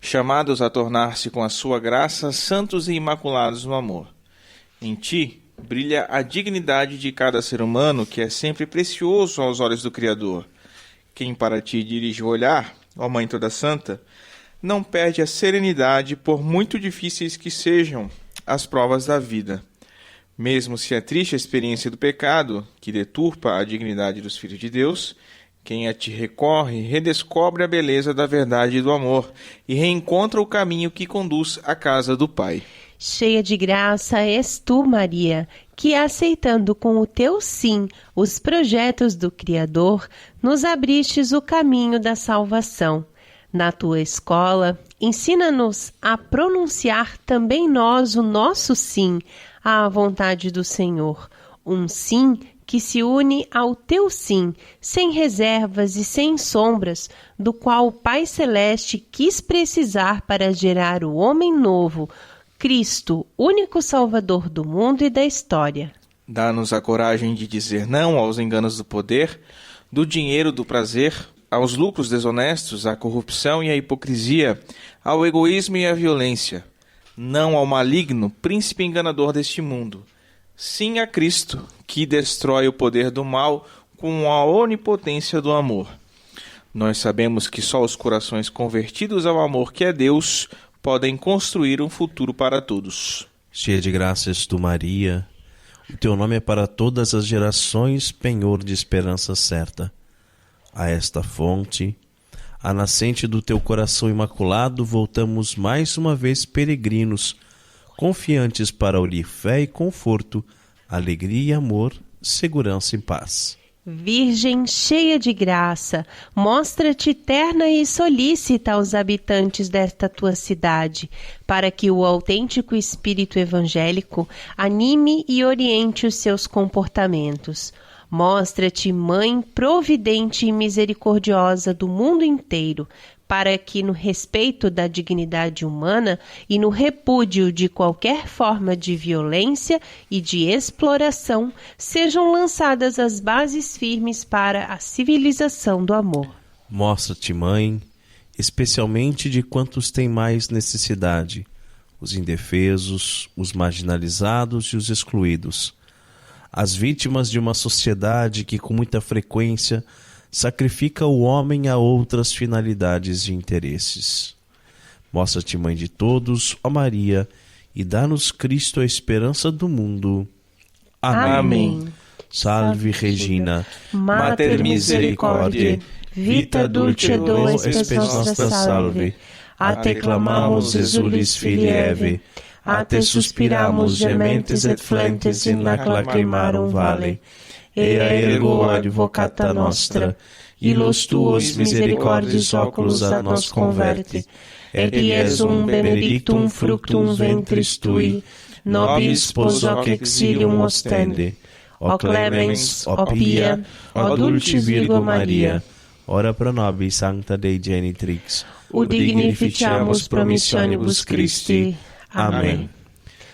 chamados a tornar-se com a sua graça santos e imaculados no amor. Em ti brilha a dignidade de cada ser humano, que é sempre precioso aos olhos do Criador. Quem para ti dirige o olhar, ó Mãe toda Santa, não perde a serenidade por muito difíceis que sejam as provas da vida. Mesmo se a triste experiência do pecado, que deturpa a dignidade dos filhos de Deus, quem a ti recorre redescobre a beleza da verdade e do amor e reencontra o caminho que conduz à casa do Pai. Cheia de graça és tu, Maria, que aceitando com o teu sim os projetos do Criador, nos abristes o caminho da salvação. Na tua escola, ensina-nos a pronunciar também nós o nosso sim à vontade do Senhor, um sim que se une ao teu sim, sem reservas e sem sombras, do qual o Pai Celeste quis precisar para gerar o homem novo, Cristo, único Salvador do mundo e da história. Dá-nos a coragem de dizer não aos enganos do poder, do dinheiro, do prazer, aos lucros desonestos, à corrupção e à hipocrisia, ao egoísmo e à violência. Não ao maligno, príncipe enganador deste mundo. Sim a Cristo, que destrói o poder do mal com a onipotência do amor. Nós sabemos que só os corações convertidos ao amor que é Deus podem construir um futuro para todos. Cheia de graça és tu, Maria. O teu nome é para todas as gerações, penhor de esperança certa. A esta fonte, a nascente do teu coração imaculado, voltamos mais uma vez peregrinos, confiantes para unir fé e conforto, alegria e amor, segurança e paz. Virgem cheia de graça, mostra-te terna e solícita aos habitantes desta tua cidade, para que o autêntico espírito evangélico anime e oriente os seus comportamentos. Mostra-te mãe providente e misericordiosa do mundo inteiro, para que no respeito da dignidade humana e no repúdio de qualquer forma de violência e de exploração sejam lançadas as bases firmes para a civilização do amor. Mostra-te, mãe, especialmente de quantos têm mais necessidade, os indefesos, os marginalizados e os excluídos, as vítimas de uma sociedade que com muita frequência sacrifica o homem a outras finalidades e interesses. Mostra-te, mãe de todos, ó Maria, e dá-nos Cristo a esperança do mundo. Amém. Amém. Salve Regina, Mater misericordiae, vita dulcedo espes nostra salve. A te clamamos, exulis filii Eve, a te suspiramus gementes et flentes in lac lacrimarum vale. Ea ergo advocata nostra, illos tuos misericordiis oculos a nos converte, et Iesum benedictum fructum ventris tui, nobis spos hoc exilium ostende. O clemens, o pia, o dulce Virgo Maria, ora pro nobis sancta Dei genitrix, ut dignificiamus promissionibus Christi. Amém.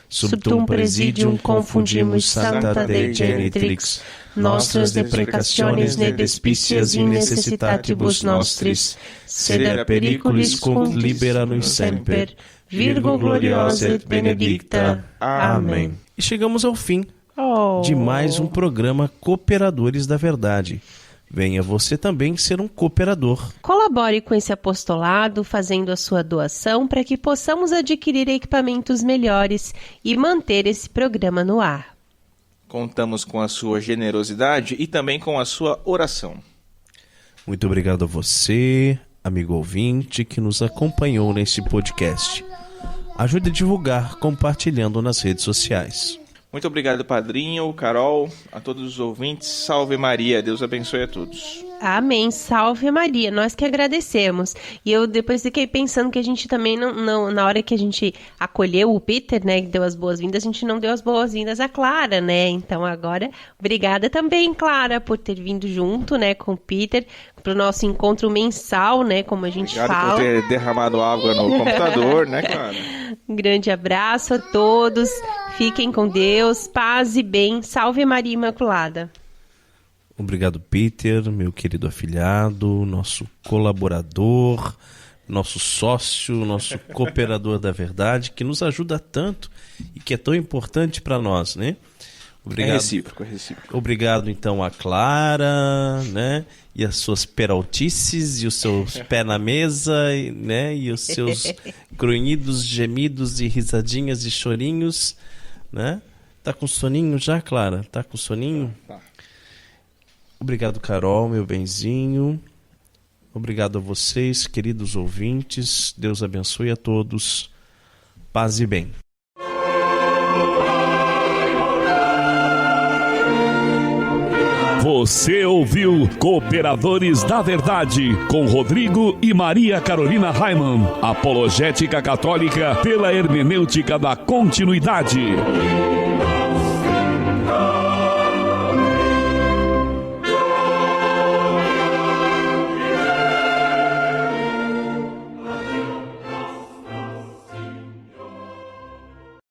Subtum presidium confundimus sancta Dei genitrix, nostras deprecationes ne despicias in necessitatibus nostris, sed periculis cum libera-nos semper. Virgo gloriosa et benedicta. Amém. E chegamos ao fim de mais um programa Cooperadores da Verdade. Venha você também ser um cooperador. Colabore com esse apostolado, fazendo a sua doação para que possamos adquirir equipamentos melhores e manter esse programa no ar. Contamos com a sua generosidade e também com a sua oração. Muito obrigado a você, amigo ouvinte, que nos acompanhou neste podcast. Ajude a divulgar compartilhando nas redes sociais. Muito obrigado, Padrinho, Carol, a todos os ouvintes. Salve Maria, Deus abençoe a todos. Amém, salve Maria, nós que agradecemos. E eu depois fiquei pensando que a gente também não na hora que a gente acolheu o Peter, né, que deu as boas-vindas, a gente não deu as boas-vindas à Clara, né? Então agora, obrigada também, Clara, por ter vindo junto, né, com o Peter, pro nosso encontro mensal, né, como a gente fala. Obrigado por ter derramado água no computador, né, Clara? Um grande abraço a todos, fiquem com Deus, paz e bem, salve Maria Imaculada. Obrigado, Peter, meu querido afilhado, nosso colaborador, nosso sócio, nosso cooperador da verdade, que nos ajuda tanto e que é tão importante para nós, né? Obrigado. É recíproco, é recíproco. Obrigado, então, a Clara, né? E as suas peraltices, e os seus pés na mesa, né? E os seus grunhidos, gemidos e risadinhas e chorinhos, né? Tá com soninho já, Clara? Tá com soninho? Tá. Obrigado, Carol, meu benzinho. Obrigado a vocês, queridos ouvintes. Deus abençoe a todos. Paz e bem. Você ouviu Cooperadores da Verdade, com Rodrigo e Maria Carolina Raimann. Apologética católica pela hermenêutica da continuidade.